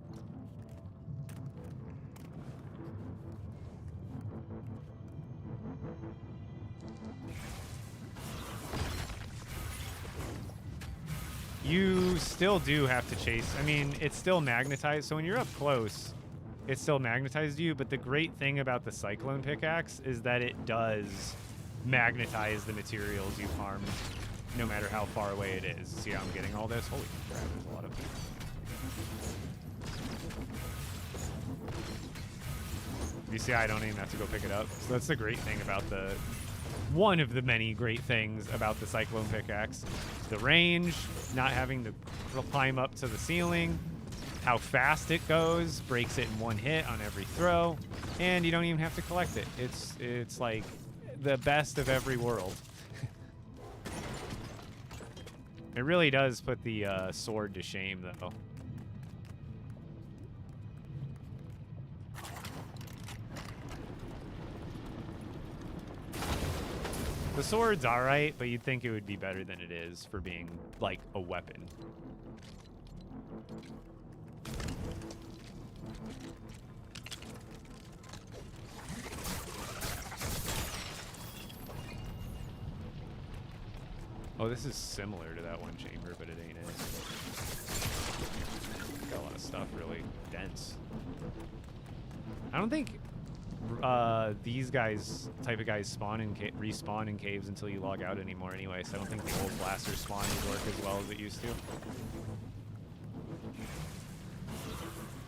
You still do have to chase. I mean, it's still magnetized. So when you're up close, it still magnetizes you. But the great thing about the Cyclone pickaxe is that it does magnetize the materials you farmed, no matter how far away it is. See how I'm getting all this? Holy crap, there's a lot of You see, I don't even have to go pick it up. So that's the great thing about the... One of the many great things about the Cyclone pickaxe. The range, not having to climb up to the ceiling, how fast it goes, breaks it in one hit on every throw, and you don't even have to collect it. It's like the best of every world. It really does put the sword to shame, though. The sword's alright, but you'd think it would be better than it is for being, like, a weapon. Oh, this is similar to that one chamber, but it ain't it. Got a lot of stuff really dense. I don't think these guys, type of guys, respawn in caves until you log out anymore anyway, so I don't think the old blaster spawn would work as well as it used to.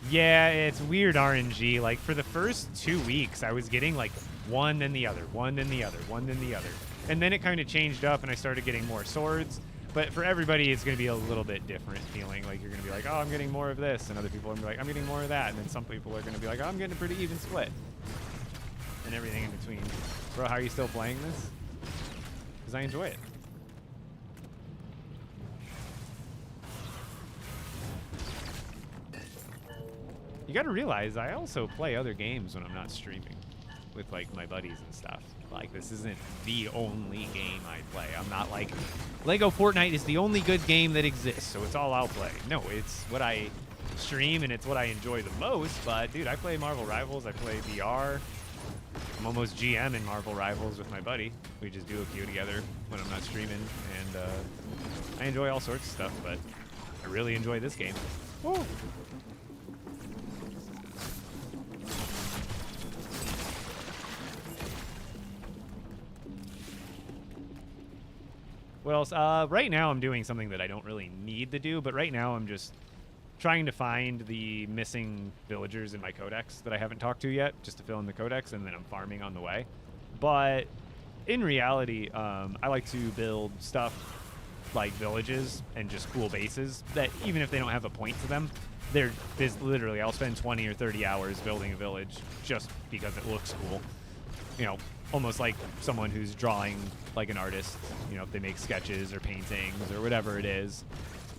Yeah, it's weird RNG. Like, for the first 2 weeks, I was getting, like, one then the other, one then the other, one then the other. And then it kind of changed up, and I started getting more swords. But for everybody, it's going to be a little bit different feeling. Like, you're going to be like, oh, I'm getting more of this. And other people are going to be like, I'm getting more of that. And then some people are going to be like, oh, I'm getting a pretty even split. And everything in between. Bro, how are you still playing this? Because I enjoy it. You got to realize I also play other games when I'm not streaming with, like, my buddies and stuff. Like, this isn't the only game I play. I'm not like, LEGO Fortnite is the only good game that exists, so it's all I'll play. No, it's what I stream and it's what I enjoy the most. But, dude, I play Marvel Rivals. I play VR. I'm almost GM in Marvel Rivals with my buddy. We just do a queue together when I'm not streaming. And I enjoy all sorts of stuff, but I really enjoy this game. Woo! What else? Right now I'm doing something that I don't really need to do, but right now I'm just trying to find the missing villagers in my codex that I haven't talked to yet, just to fill in the codex, and then I'm farming on the way. But in reality, I like to build stuff like villages and just cool bases that even if they don't have a point to them, there's literally, I'll spend 20 or 30 hours building a village just because it looks cool. You know, almost like someone who's drawing like an artist, you know, if they make sketches or paintings or whatever it is.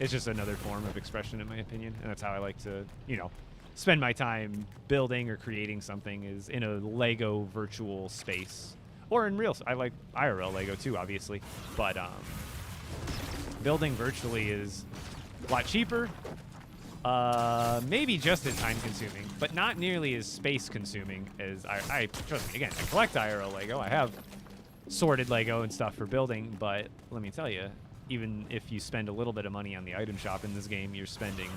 It's just another form of expression, in my opinion. And that's how I like to, you know, spend my time building or creating something, is in a LEGO virtual space. Or in real, I like IRL LEGO too, obviously. But building virtually is a lot cheaper. Maybe just as time consuming, but not nearly as space consuming as I trust me, again, I collect IRL LEGO. I have sorted LEGO and stuff for building, but let me tell you, even if you spend a little bit of money on the item shop in this game, you're spending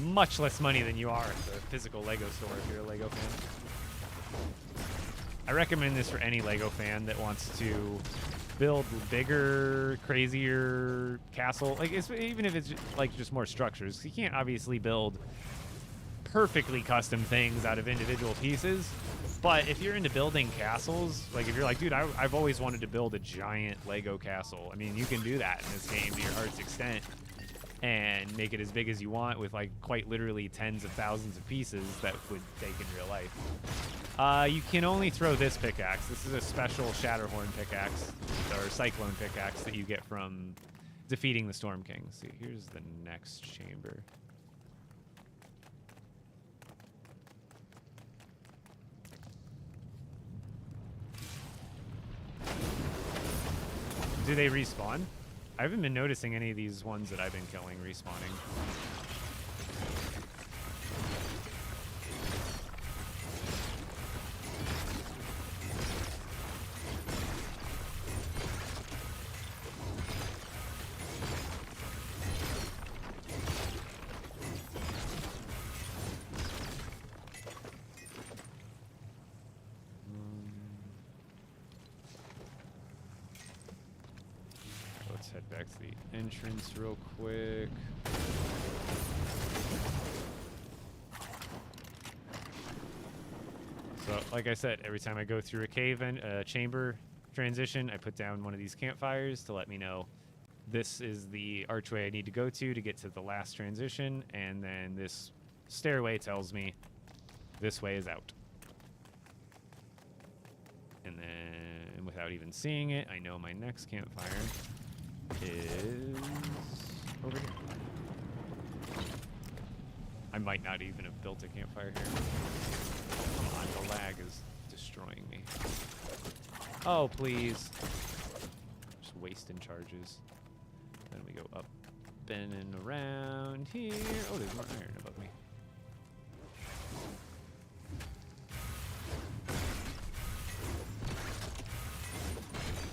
much less money than you are at the physical LEGO store if you're a LEGO fan. I recommend this for any LEGO fan that wants to build bigger, crazier castle. Like, even if it's like just more structures. You can't obviously build perfectly custom things out of individual pieces. But if you're into building castles, like if you're like, dude, I've always wanted to build a giant LEGO castle. I mean, you can do that in this game to your heart's extent and make it as big as you want with, like, quite literally tens of thousands of pieces that would take in real life. You can only throw this pickaxe. This is a special Shatterhorn pickaxe, or Cyclone pickaxe, that you get from defeating the Storm King. See, here's the next chamber. Do they respawn? I haven't been noticing any of these ones that I've been killing respawning. Head back to the entrance real quick. like I said, every time I go through a cave and chamber transition, I put down one of these campfires to let me know this is the archway I need to go to get to the last transition, and then this stairway tells me this way is out. And then, without even seeing it, I know my next campfire is over here. I might not even have built a campfire here. Come on, the lag is destroying me. Oh, please. Just wasting charges. Then we go up and around here. Oh, there's more iron above me.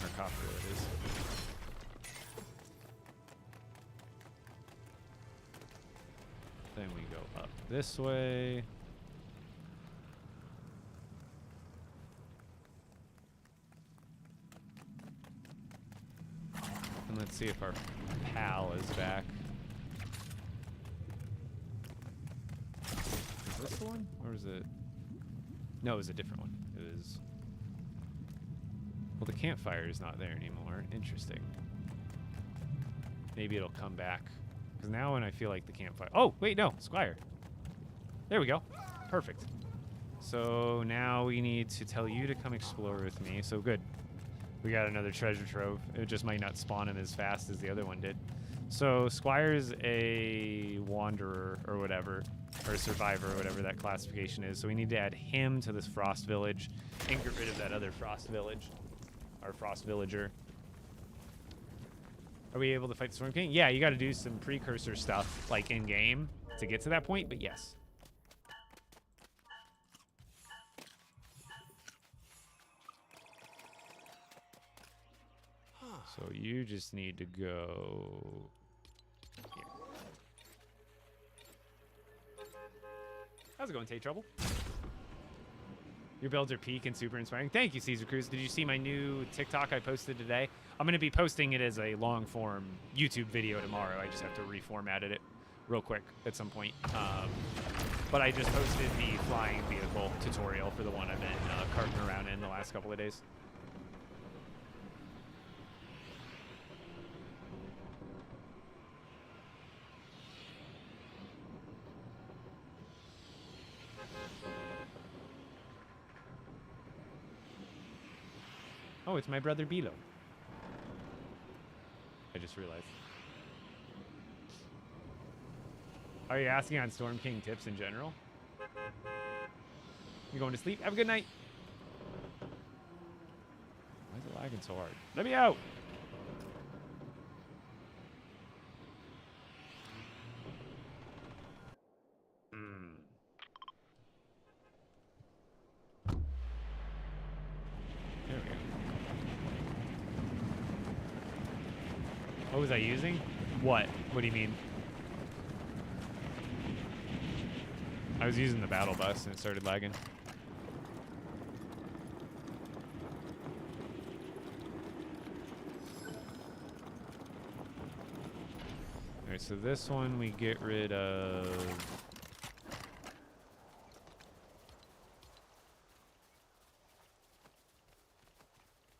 Or copper, it is. Then we go up this way. And let's see if our pal is back. Is this the one? Or is it? No, it was a different one. It was... Well, the campfire is not there anymore. Interesting. Maybe it'll come back. Because now when I feel like the campfire... Oh, wait, no. Squire. There we go. Perfect. So now we need to tell you to come explore with me. So good. We got another treasure trove. It just might not spawn him as fast as the other one did. So Squire's a wanderer or whatever, or a survivor or whatever that classification is. So we need to add him to this frost village and get rid of that other frost village, our frost villager. Are we able to fight the Storm King? Yeah, you got to do some precursor stuff like in game to get to that point, but yes. So you just need to go here. How's it going, Tate Trouble? Your builds are peak and super inspiring. Thank you, Caesar Cruz. Did you see my new TikTok I posted today? I'm going to be posting it as a long-form YouTube video tomorrow. I just have to reformat it real quick at some point. But I just posted the flying vehicle tutorial for the one I've been carting around in the last couple of days. Oh, it's my brother Bilo. I just realized. Are you asking on Storm King tips in general? You going to sleep? Have a good night. Why is it lagging so hard? Let me out! There we go. What was I using? What? What do you mean? I was using the battle bus and it started lagging. Alright, so this one we get rid of...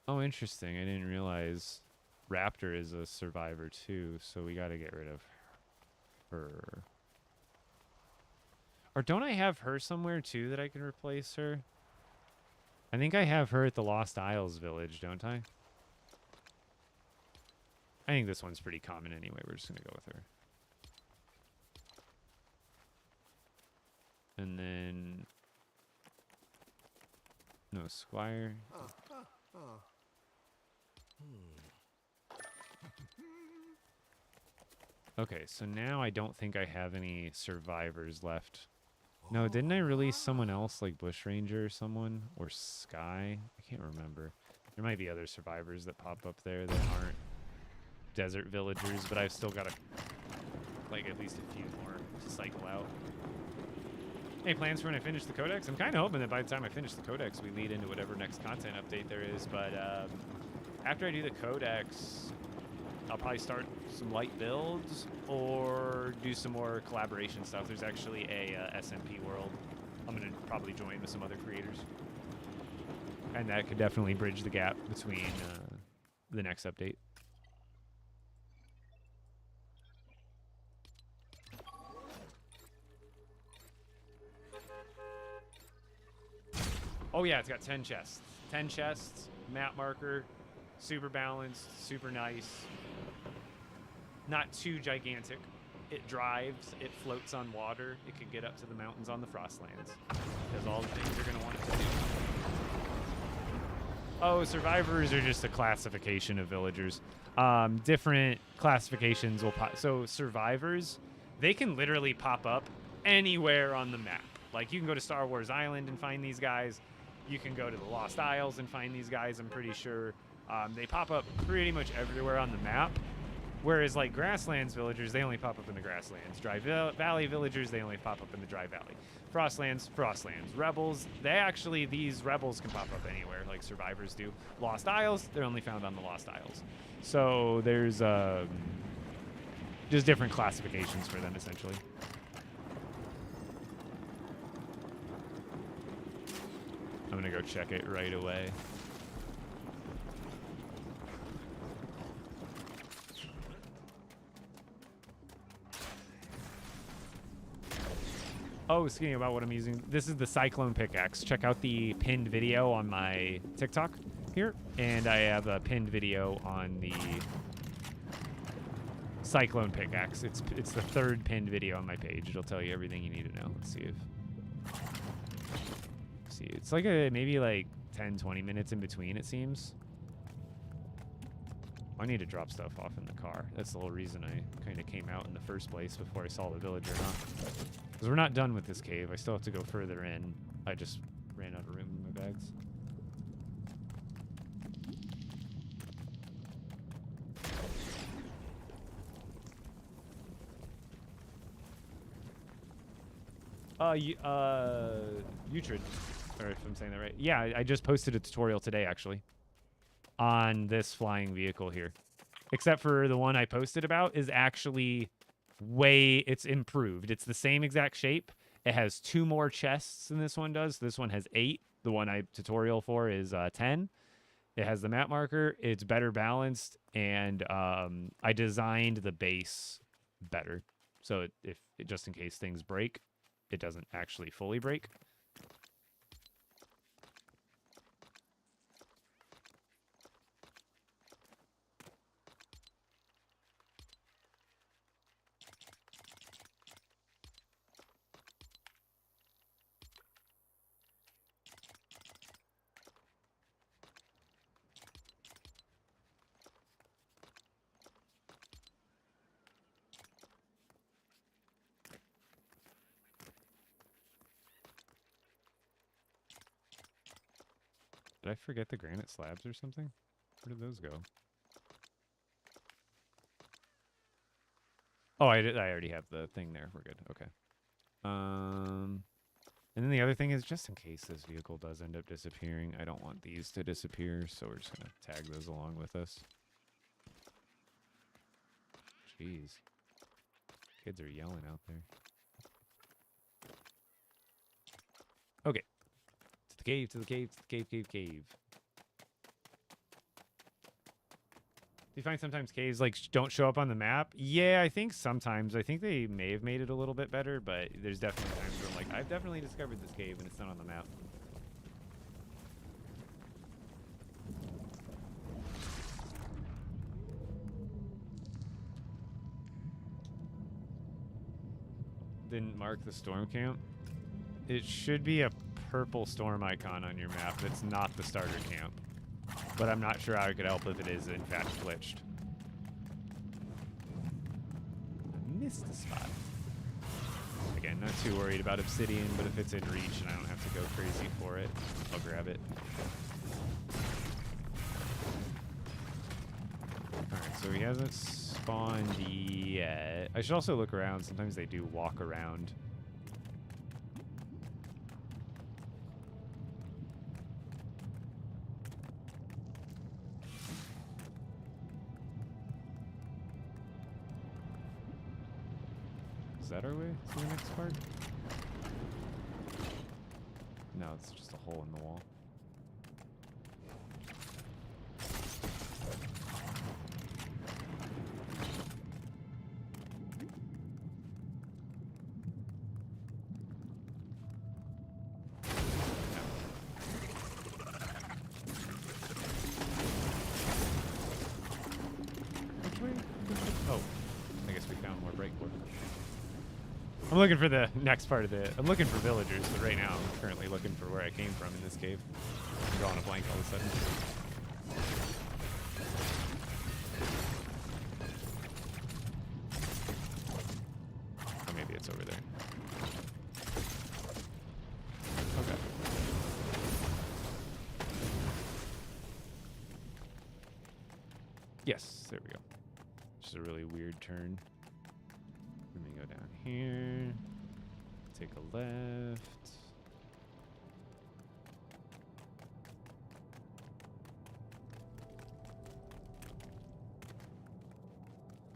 Oh, interesting. I didn't realize Raptor is a survivor too, so we gotta get rid of her. Or don't I have her somewhere too that I can replace her? I think I have her at the Lost Isles village, don't I? I think this one's pretty common anyway. We're just gonna go with her. And then... No, Squire. Okay, so now I don't think I have any survivors left. No, didn't I release someone else, like Bushranger or someone? Or Sky? I can't remember. There might be other survivors that pop up there that aren't desert villagers, but I've still got like at least a few more to cycle out. Any plans for when I finish the codex? I'm kind of hoping that by the time I finish the codex, we lead into whatever next content update there is, but after I do the codex, I'll probably start some light builds or do some more collaboration stuff. There's actually a SMP world I'm going to probably join with some other creators. And that could definitely bridge the gap between the next update. Oh yeah, it's got 10 chests. 10 chests, map marker, super balanced, super nice. Not too gigantic. It drives, it floats on water, it can get up to the mountains on the Frostlands. Does all the things you're gonna want it to do. Oh, survivors are just a classification of villagers. Different classifications will pop. So survivors, they can literally pop up anywhere on the map. Like you can go to Star Wars Island and find these guys. You can go to the Lost Isles and find these guys, I'm pretty sure. They pop up pretty much everywhere on the map. Whereas like Grasslands villagers, they only pop up in the Grasslands. Dry Valley villagers, they only pop up in the Dry Valley. Frostlands. Rebels, these rebels can pop up anywhere like survivors do. Lost Isles, they're only found on the Lost Isles. So there's just different classifications for them essentially. I'm gonna go check it right away. Oh, speaking about what I'm using, this is the Cyclone pickaxe. Check out the pinned video on my TikTok here, and I have a pinned video on the Cyclone pickaxe. It's the third pinned video on my page. It'll tell you everything you need to know. Let's see if it's like maybe like 10-20 minutes in between, it seems. I need to drop stuff off in the car. That's the whole reason I kind of came out in the first place before I saw the villager, huh? Because we're not done with this cave. I still have to go further in. I just ran out of room in my bags. Utrid, or if I'm saying that right. Yeah, I just posted a tutorial today, actually, on this flying vehicle here. Except for the one I posted about is actually it's improved. It's the same exact shape. It has 2 more chests than this one does. This one has 8. The one I tutorial for is 10. It has the map marker. It's better balanced, and I designed the base better. So just in case things break, it doesn't actually fully break. Did I forget the granite slabs or something? Where did those go? Oh, I already have the thing there. We're good. Okay. And then the other thing is, just in case this vehicle does end up disappearing, I don't want these to disappear, so we're just going to tag those along with us. Jeez. Kids are yelling out there. Okay. To the cave, to the cave, to the cave. Do you find sometimes caves like don't show up on the map? Yeah, I think sometimes. I think they may have made it a little bit better, but there's definitely times where I'm like, I've definitely discovered this cave and it's not on the map. Didn't mark the storm camp. It should be a purple storm icon on your map. It's not the starter camp. But I'm not sure how I could help if it is, in fact, glitched. I missed the spot. Again, not too worried about obsidian, but if it's in reach and I don't have to go crazy for it, I'll grab it. Alright, so he hasn't spawned yet. I should also look around. Sometimes they do walk around. Is that our way to the next part? No, it's just a hole in the wall. I'm looking for the next part of I'm looking for villagers, but right now I'm currently looking for where I came from in this cave. I'm drawing a blank all of a sudden. Oh, maybe it's over there. Okay. Yes, there we go. Just a really weird turn. Let me go down here. Take a left.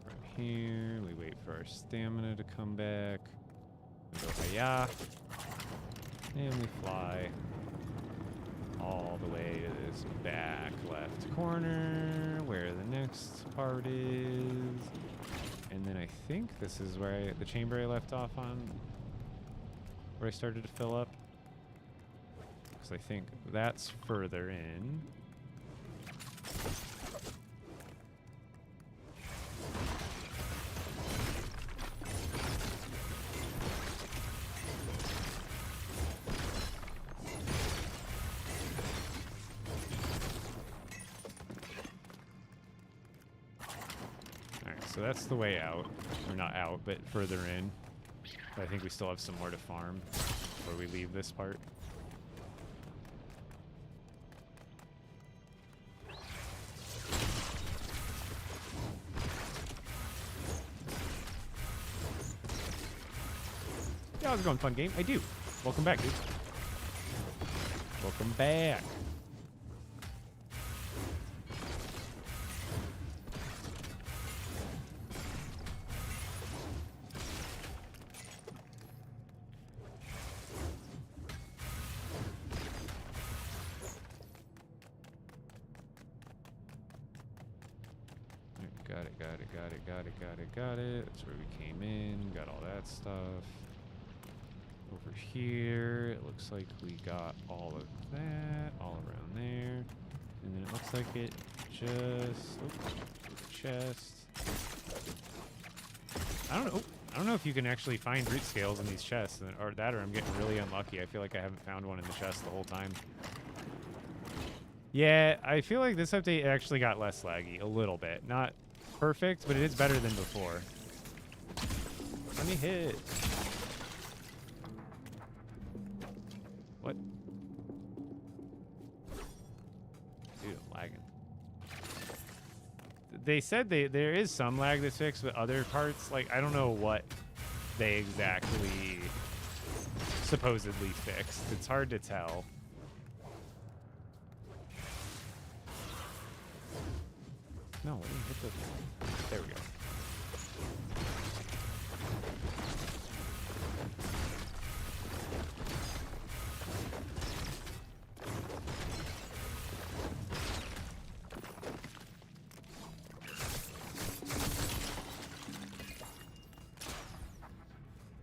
Right here. We wait for our stamina to come back. We go hi-ya. And we fly all the way to this back left corner where the next part is. And then I think this is where the chamber I left off on, where I started to fill up. Because I think that's further in. So that's the way out. Or not out, but further in. But I think we still have some more to farm before we leave this part. Yeah, how's it going, fun game? I do. Welcome back, dude. Welcome back. Got it. That's where we came in. Got all that stuff. Over here, it looks like we got all of that, all around there. And then it looks like it just... Oh, chest. I don't know if you can actually find root scales in these chests, or I'm getting really unlucky. I feel like I haven't found one in the chest the whole time. Yeah, I feel like this update actually got less laggy, a little bit. Not perfect, but it is better than before. Let me hit. What? Dude, I'm lagging. They said there is some lag that's fixed, but other parts, like, I don't know what they exactly supposedly fixed. It's hard to tell. No, let me hit the... There we go.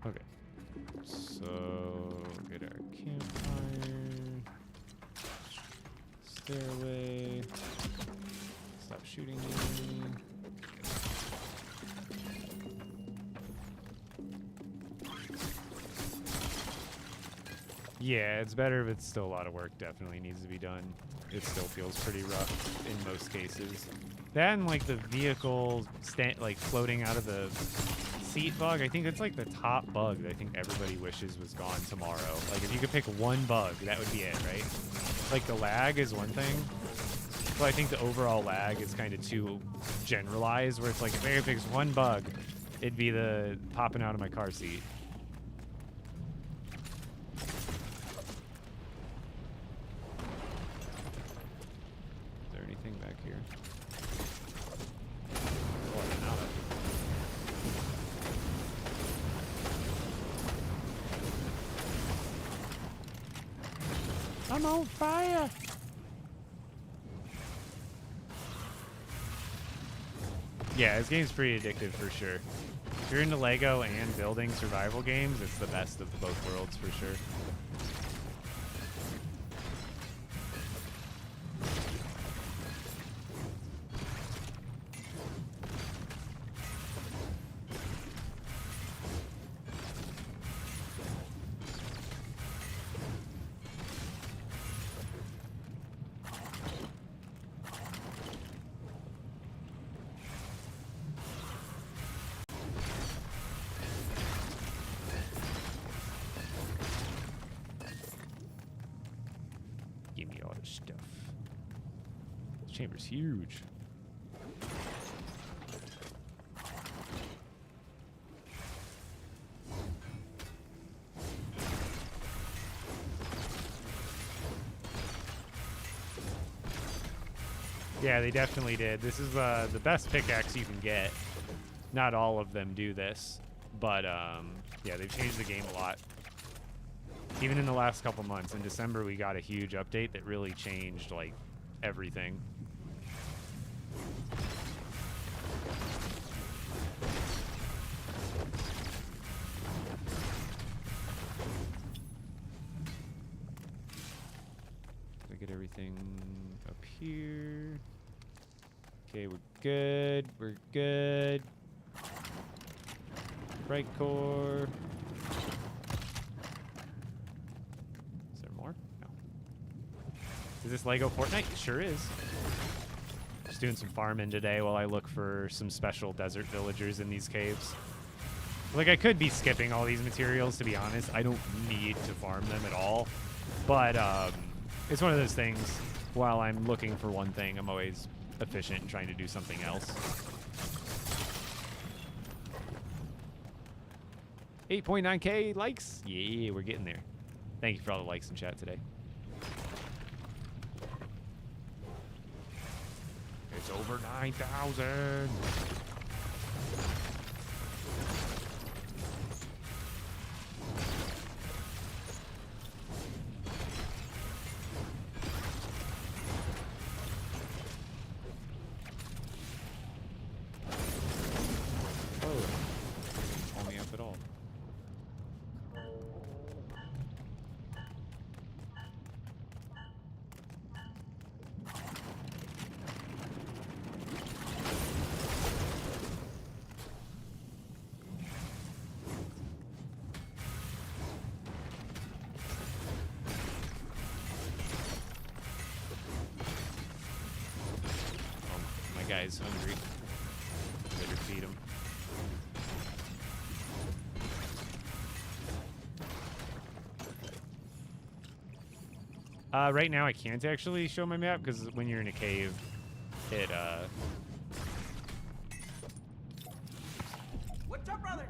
Okay. So, get our campfire. Stairway. Stop shooting me. Yeah, it's better, but still a lot of work definitely needs to be done. It still feels pretty rough in most cases. That and like the vehicle like floating out of the seat bug, I think that's like the top bug that I think everybody wishes was gone tomorrow. Like if you could pick one bug, that would be it, right? Like the lag is one thing. But I think the overall lag is kind of too generalized, where it's like if I could fix one bug, it'd be the popping out of my car seat. Is there anything back here? I'm on fire! Yeah, this game's pretty addictive for sure. If you're into LEGO and building survival games, it's the best of both worlds for sure. of stuff. This chamber's huge. Yeah, they definitely did. This is the best pickaxe you can get. Not all of them do this, but yeah, they've changed the game a lot. Even in the last couple months, in December, we got a huge update that really changed like everything. Did I get everything up here? Okay, we're good. We're good. Right core. Is there more? No. Is this LEGO Fortnite? It sure is. Just doing some farming today while I look for some special desert villagers in these caves. Like, I could be skipping all these materials, to be honest. I don't need to farm them at all. But it's one of those things, while I'm looking for one thing, I'm always efficient in trying to do something else. 8.9K likes. Yeah, we're getting there. Thank you for all the likes in chat today. It's over 9,000. Guy's hungry. Better feed him. Right now I can't actually show my map because when you're in a cave, it What's up, brother?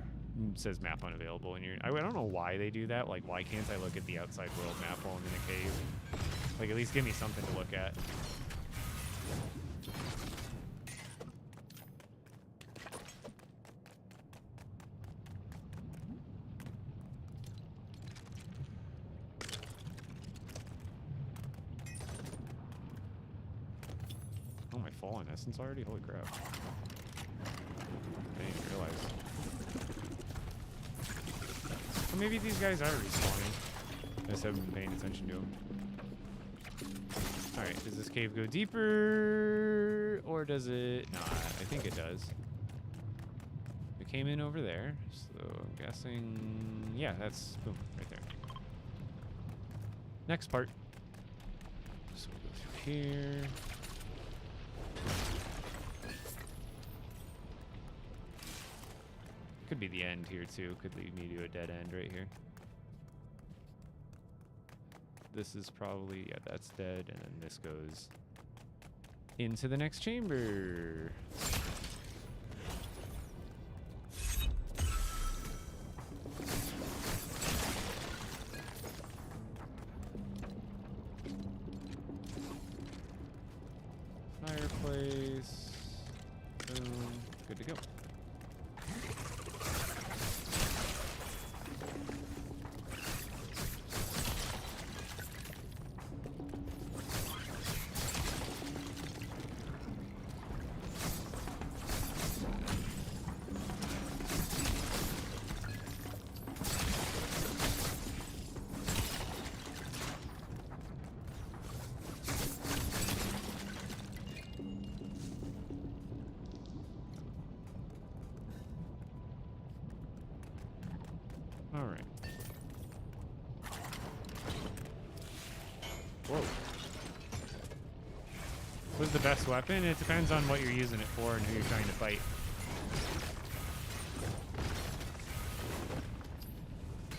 says map unavailable. And I don't know why they do that. Like, why can't I look at the outside world map while I'm in a cave? Like, at least give me something to look at. Fallen essence already? Holy crap. I didn't realize. Well, maybe these guys are respawning. I just haven't been paying attention to them. Alright, does this cave go deeper? Or does it not? I think it does. It came in over there, so I'm guessing... Yeah, that's... Boom, right there. Next part. So we'll go through here. Could be the end here too. Could lead me to a dead end right here. This is probably, yeah, that's dead, and then this goes into the next chamber. Fireplace. Boom. Good to go. All right. Whoa. What's the best weapon? It depends on what you're using it for and who you're trying to fight.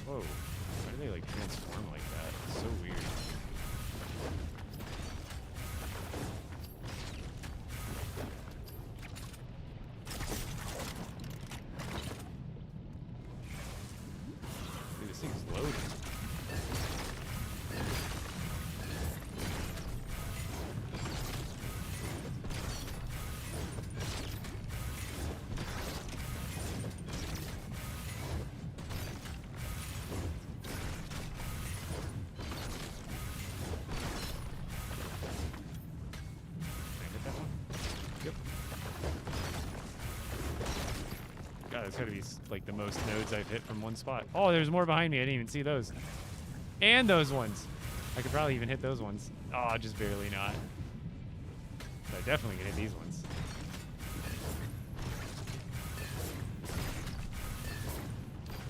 Whoa. Why do they like transform like that? It's so weird. thing's loaded. Did I hit that one? Yep. God, that's gotta be like the most nodes I've hit from one spot. Oh, there's more behind me. I didn't even see those. And those ones. I could probably even hit those ones. Oh, just barely not. But I definitely can hit these ones.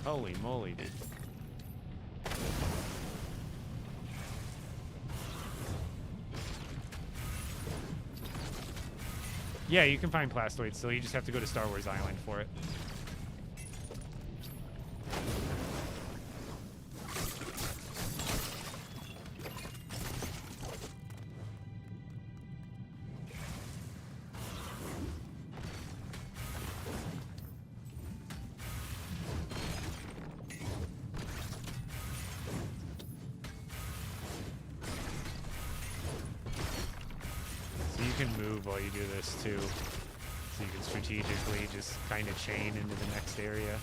Holy moly, dude. Yeah, you can find plastoids, so you just have to go to Star Wars Island for it. So you can move while you do this too. So you can strategically just kind of chain into the next area.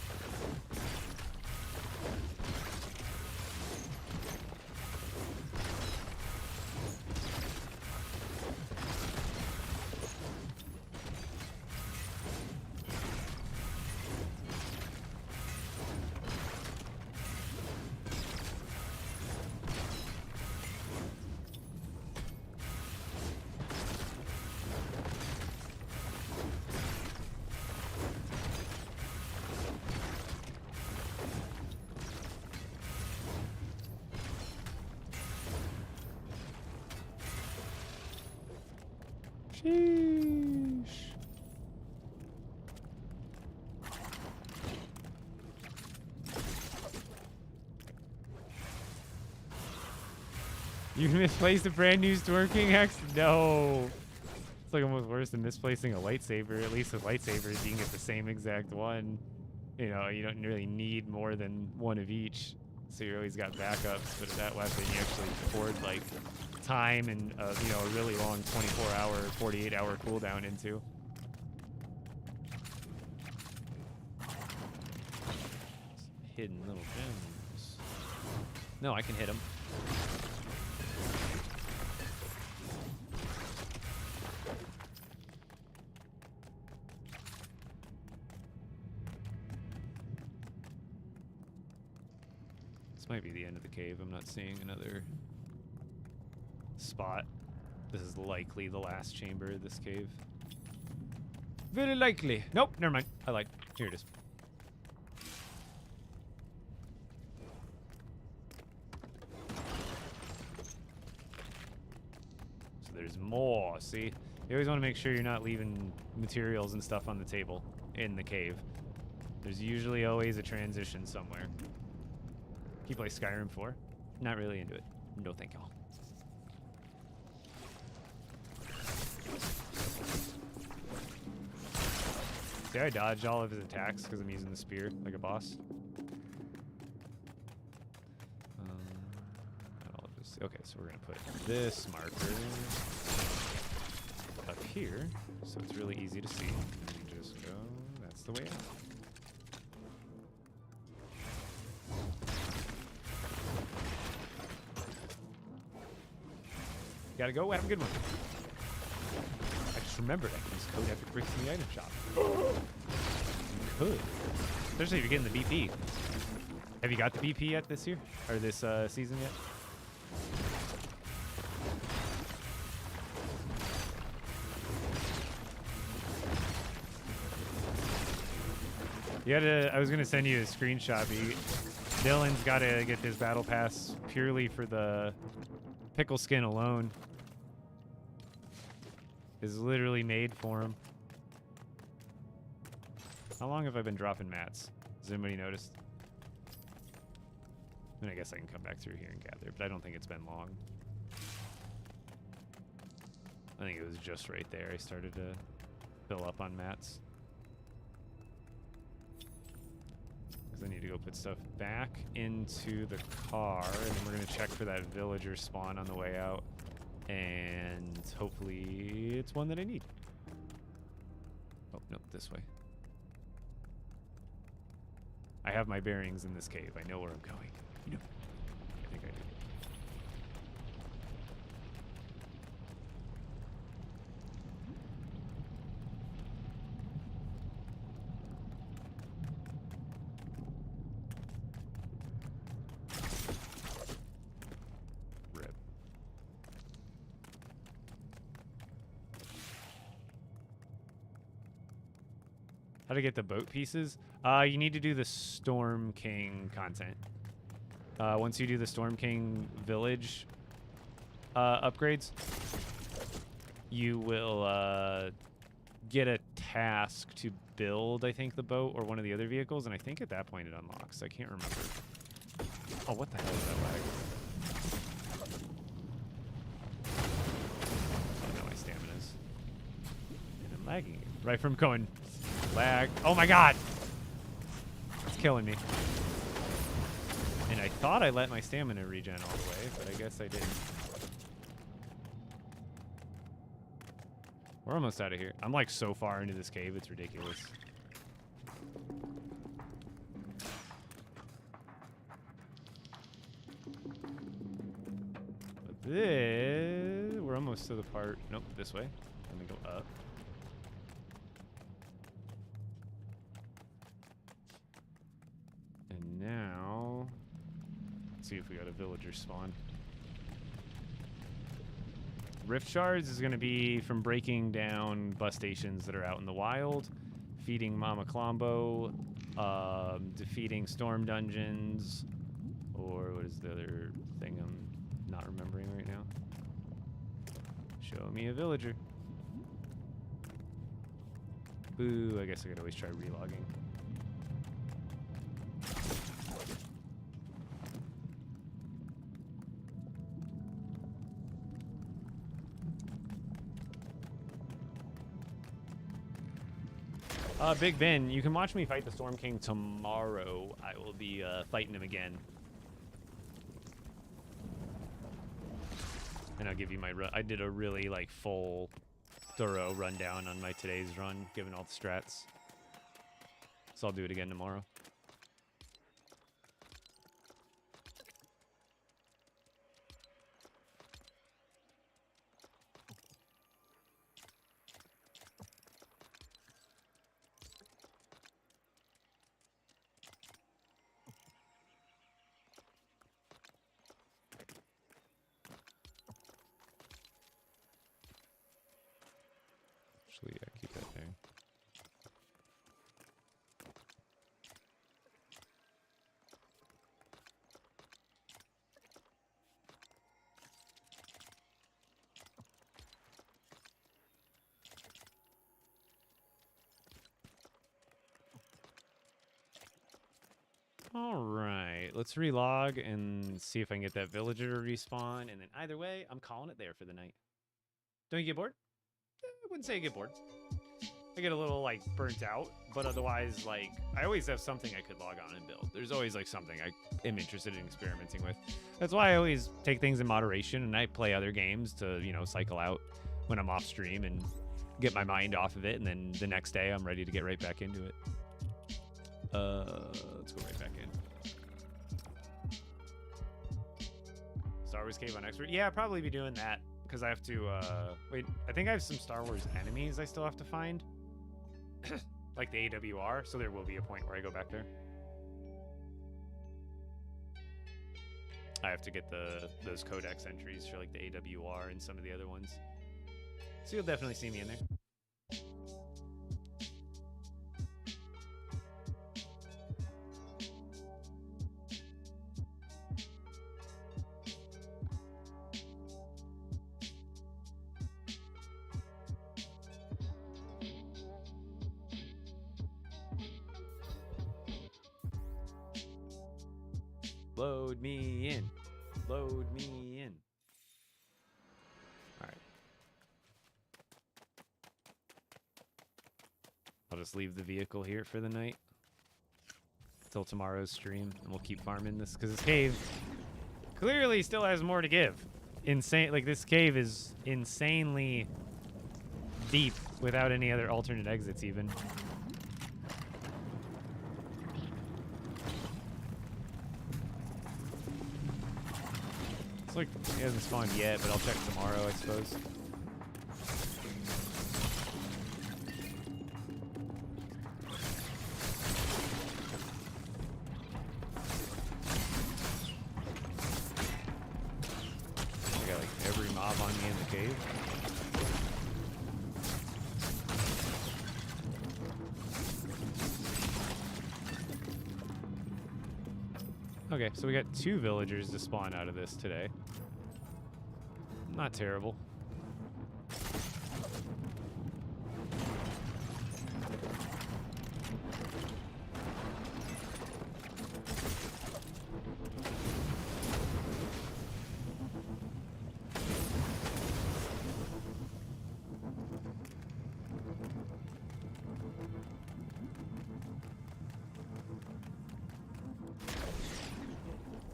Sheesh. You misplaced a brand new twerking Hex? No. It's like almost worse than misplacing a lightsaber. At least with lightsabers, you can get the same exact one. You know, you don't really need more than one of each. So you always got backups. But with that weapon, you actually poured like time and you know, a really long 24-hour, 48-hour cooldown into. Hidden little gems. No, I can hit them. This might be the end of the cave. I'm not seeing another spot. This is likely the last chamber of this cave. Very likely. Nope, never mind. I lied. Here it is. So there's more, see? You always want to make sure you're not leaving materials and stuff on the table in the cave. There's usually always a transition somewhere. You play Skyrim 4? Not really into it. No thank y'all. See, I dodged all of his attacks because I'm using the spear like a boss. Okay, so we're gonna put this marker up here, so it's really easy to see. And just go. That's the way out. Gotta go. Have a good one. I just remembered I can use code epic bricks in the item shop. You could. Especially if you're getting the BP. Have you got the BP yet this year? Or this season yet? You gotta, I was gonna send you a screenshot, but Dylan's gotta get his battle pass purely for the pickle skin alone. Is literally made for him. How long have I been dropping mats? Has anybody noticed? I mean, I guess I can come back through here and gather, but I don't think it's been long. I think it was just right there I started to fill up on mats. Because I need to go put stuff back into the car, and then we're going to check for that villager spawn on the way out. And hopefully it's one that I need. Oh, no, this way. I have my bearings in this cave. I know where I'm going. You know, I think I do. Rip. How to get the boat pieces? You need to do the Storm King content. Once you do the Storm King village upgrades, you will get a task to build, I think, the boat or one of the other vehicles, and I think at that point it unlocks. I can't remember. Oh, what the hell is that lag? Oh, no, my stamina's. And I'm lagging. Right from going lag. Oh my god! It's killing me. And I thought I let my stamina regen all the way, but I guess I didn't. We're almost out of here. I'm like so far into this cave, it's ridiculous. But this, we're almost to the part. Nope, this way. Let me go up. And now, let's see if we got a villager spawn. Rift shards is going to be from breaking down bus stations that are out in the wild, feeding Mama Klombo, defeating storm dungeons, or what is the other thing I'm not remembering right now? Show me a villager. Ooh, I guess I could always try relogging. Big Ben, you can watch me fight the Storm King tomorrow. I will be fighting him again. And I'll give you my run. I did a really like full, thorough rundown on my today's run, given all the strats. So I'll do it again tomorrow. Actually, yeah, keep that there. All right, let's relog and see if I can get that villager to respawn. And then either way, I'm calling it there for the night. Don't you get bored? I wouldn't say I get bored. I get a little like burnt out, but otherwise, like I always have something I could log on and build. There's always like something I am interested in experimenting with. That's why I always take things in moderation, and I play other games to, you know, cycle out when I'm off stream and get my mind off of it, and then the next day I'm ready to get right back into it. Let's go right back in. Star Wars Cave on Expert. Yeah, I'll probably be doing that because I have to, wait, I think I have some Star Wars enemies I still have to find. Like the AWR, so there will be a point where I go back there. I have to get those codex entries for like the AWR and some of the other ones. So you'll definitely see me in there. Load me in. Load me in. All right. I'll just leave the vehicle here for the night. till tomorrow's stream, and we'll keep farming this because this cave clearly still has more to give. Insane, like this cave is insanely deep without any other alternate exits even. It's like it hasn't spawned yet, but I'll check tomorrow, I suppose. I got like every mob on me in the cave. Okay, so we got 2 villagers to spawn out of this today. Not terrible.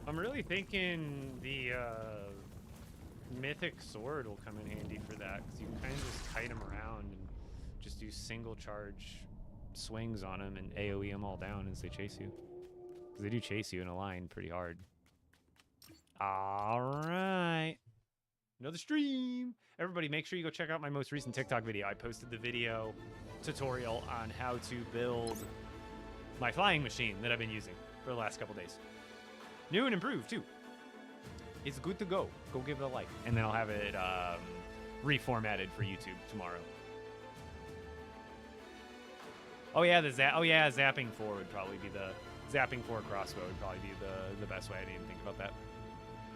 I'm really thinking the mythic sword will come in handy for that, because you can kind of just kite them around and just do single charge swings on them and AoE them all down as they chase you. Because they do chase you in a line pretty hard. Alright. Another stream! Everybody, make sure you go check out my most recent TikTok video. I posted the video tutorial on how to build my flying machine that I've been using for the last couple days. New and improved, too. It's good to go. Go give it a like. And then I'll have it reformatted for YouTube tomorrow. Oh, yeah, zapping 4 would probably be the... Zapping 4 crossbow would probably be the best way. I didn't even think about that.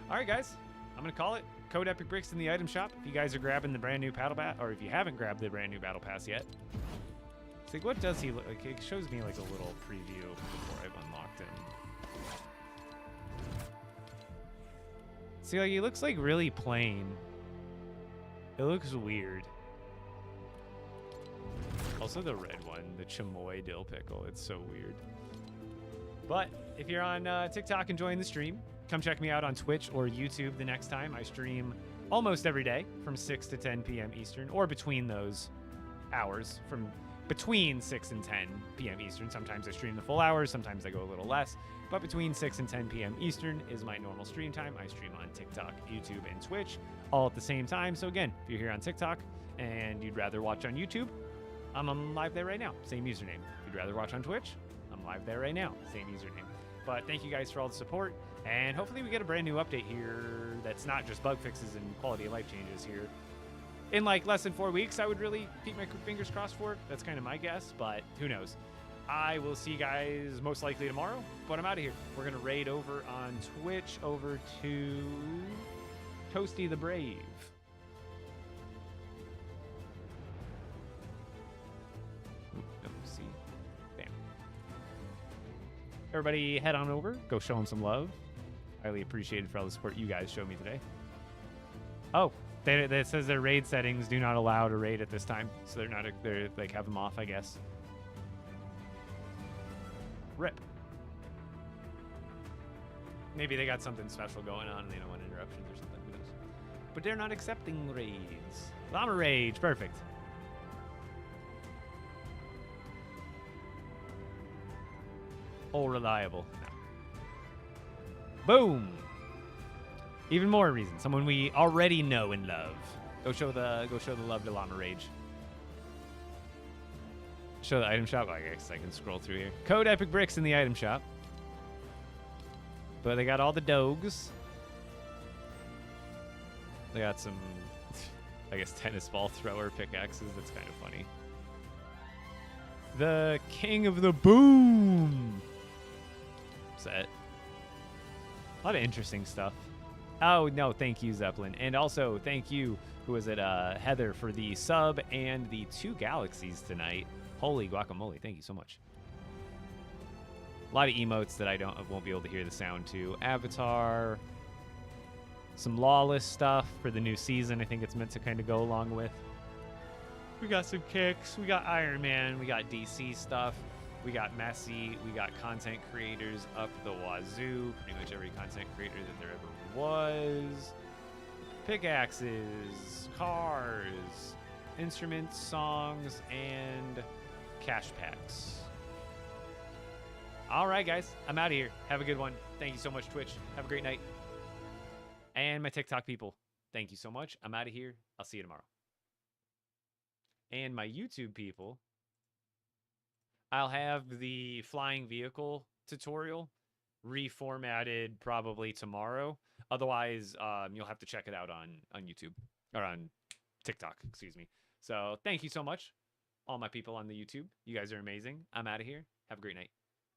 All right, guys. I'm going to call it. Code Epic Bricks in the item shop. If you guys are grabbing the brand new Battle Pass, or if you haven't grabbed the brand new Battle Pass yet. It's like, what does he look like? It shows me like a little preview before I've unlocked him. See, like, he looks like really plain. It looks weird. Also the red one, the chamoy dill pickle. It's so weird. But if you're on TikTok enjoying the stream, come check me out on Twitch or YouTube the next time. I stream almost every day from 6 to 10 p.m. Eastern, or between those hours, from between 6 and 10 p.m. Eastern. Sometimes I stream the full hours, sometimes I go a little less. But between 6 and 10 p.m. Eastern is my normal stream time. I stream on TikTok, YouTube, and Twitch all at the same time. So again, if you're here on TikTok and you'd rather watch on YouTube, I'm live there right now. Same username. If you'd rather watch on Twitch, I'm live there right now. Same username. But thank you guys for all the support. And hopefully we get a brand new update here that's not just bug fixes and quality of life changes here. In like less than 4 weeks, I would really keep my fingers crossed for it. That's kind of my guess, but who knows. I will see you guys most likely tomorrow, but I'm out of here. We're going to raid over on Twitch over to Toasty the Brave. See. Bam. Everybody head on over. Go show them some love. Highly appreciated for all the support you guys showed me today. Oh, it says their raid settings do not allow to raid at this time. So they're like have them off, I guess. Rip. Maybe they got something special going on and they don't want interruptions or something. Who knows? But they're not accepting raids. Llama Rage. Perfect. All reliable. No. Boom. Even more reason. Someone we already know and love. Go show the love to Llama Rage. Show the item shop. I guess I can scroll through here. Code Epic Bricks in the item shop. But they got all the dogs. They got some, I guess, tennis ball thrower pickaxes. That's kind of funny. The King of the Boom set. A lot of interesting stuff. Oh, no, thank you, Zeppelin. And also, thank you, who was it, Heather, for the sub and the 2 galaxies tonight. Holy guacamole, thank you so much. A lot of emotes that I won't be able to hear the sound to. Avatar. Some Lawless stuff for the new season. I think it's meant to kind of go along with. We got some kicks. We got Iron Man. We got DC stuff. We got messy. We got content creators up the wazoo. Pretty much every content creator that there ever was. Pickaxes, cars, instruments, songs, and cash packs. All right, guys. I'm out of here. Have a good one. Thank you so much, Twitch. Have a great night. And my TikTok people, thank you so much. I'm out of here. I'll see you tomorrow. And my YouTube people, I'll have the flying vehicle tutorial reformatted probably tomorrow. Otherwise, you'll have to check it out on YouTube or on TikTok, excuse me. So thank you so much, all my people on the YouTube. You guys are amazing. I'm out of here. Have a great night.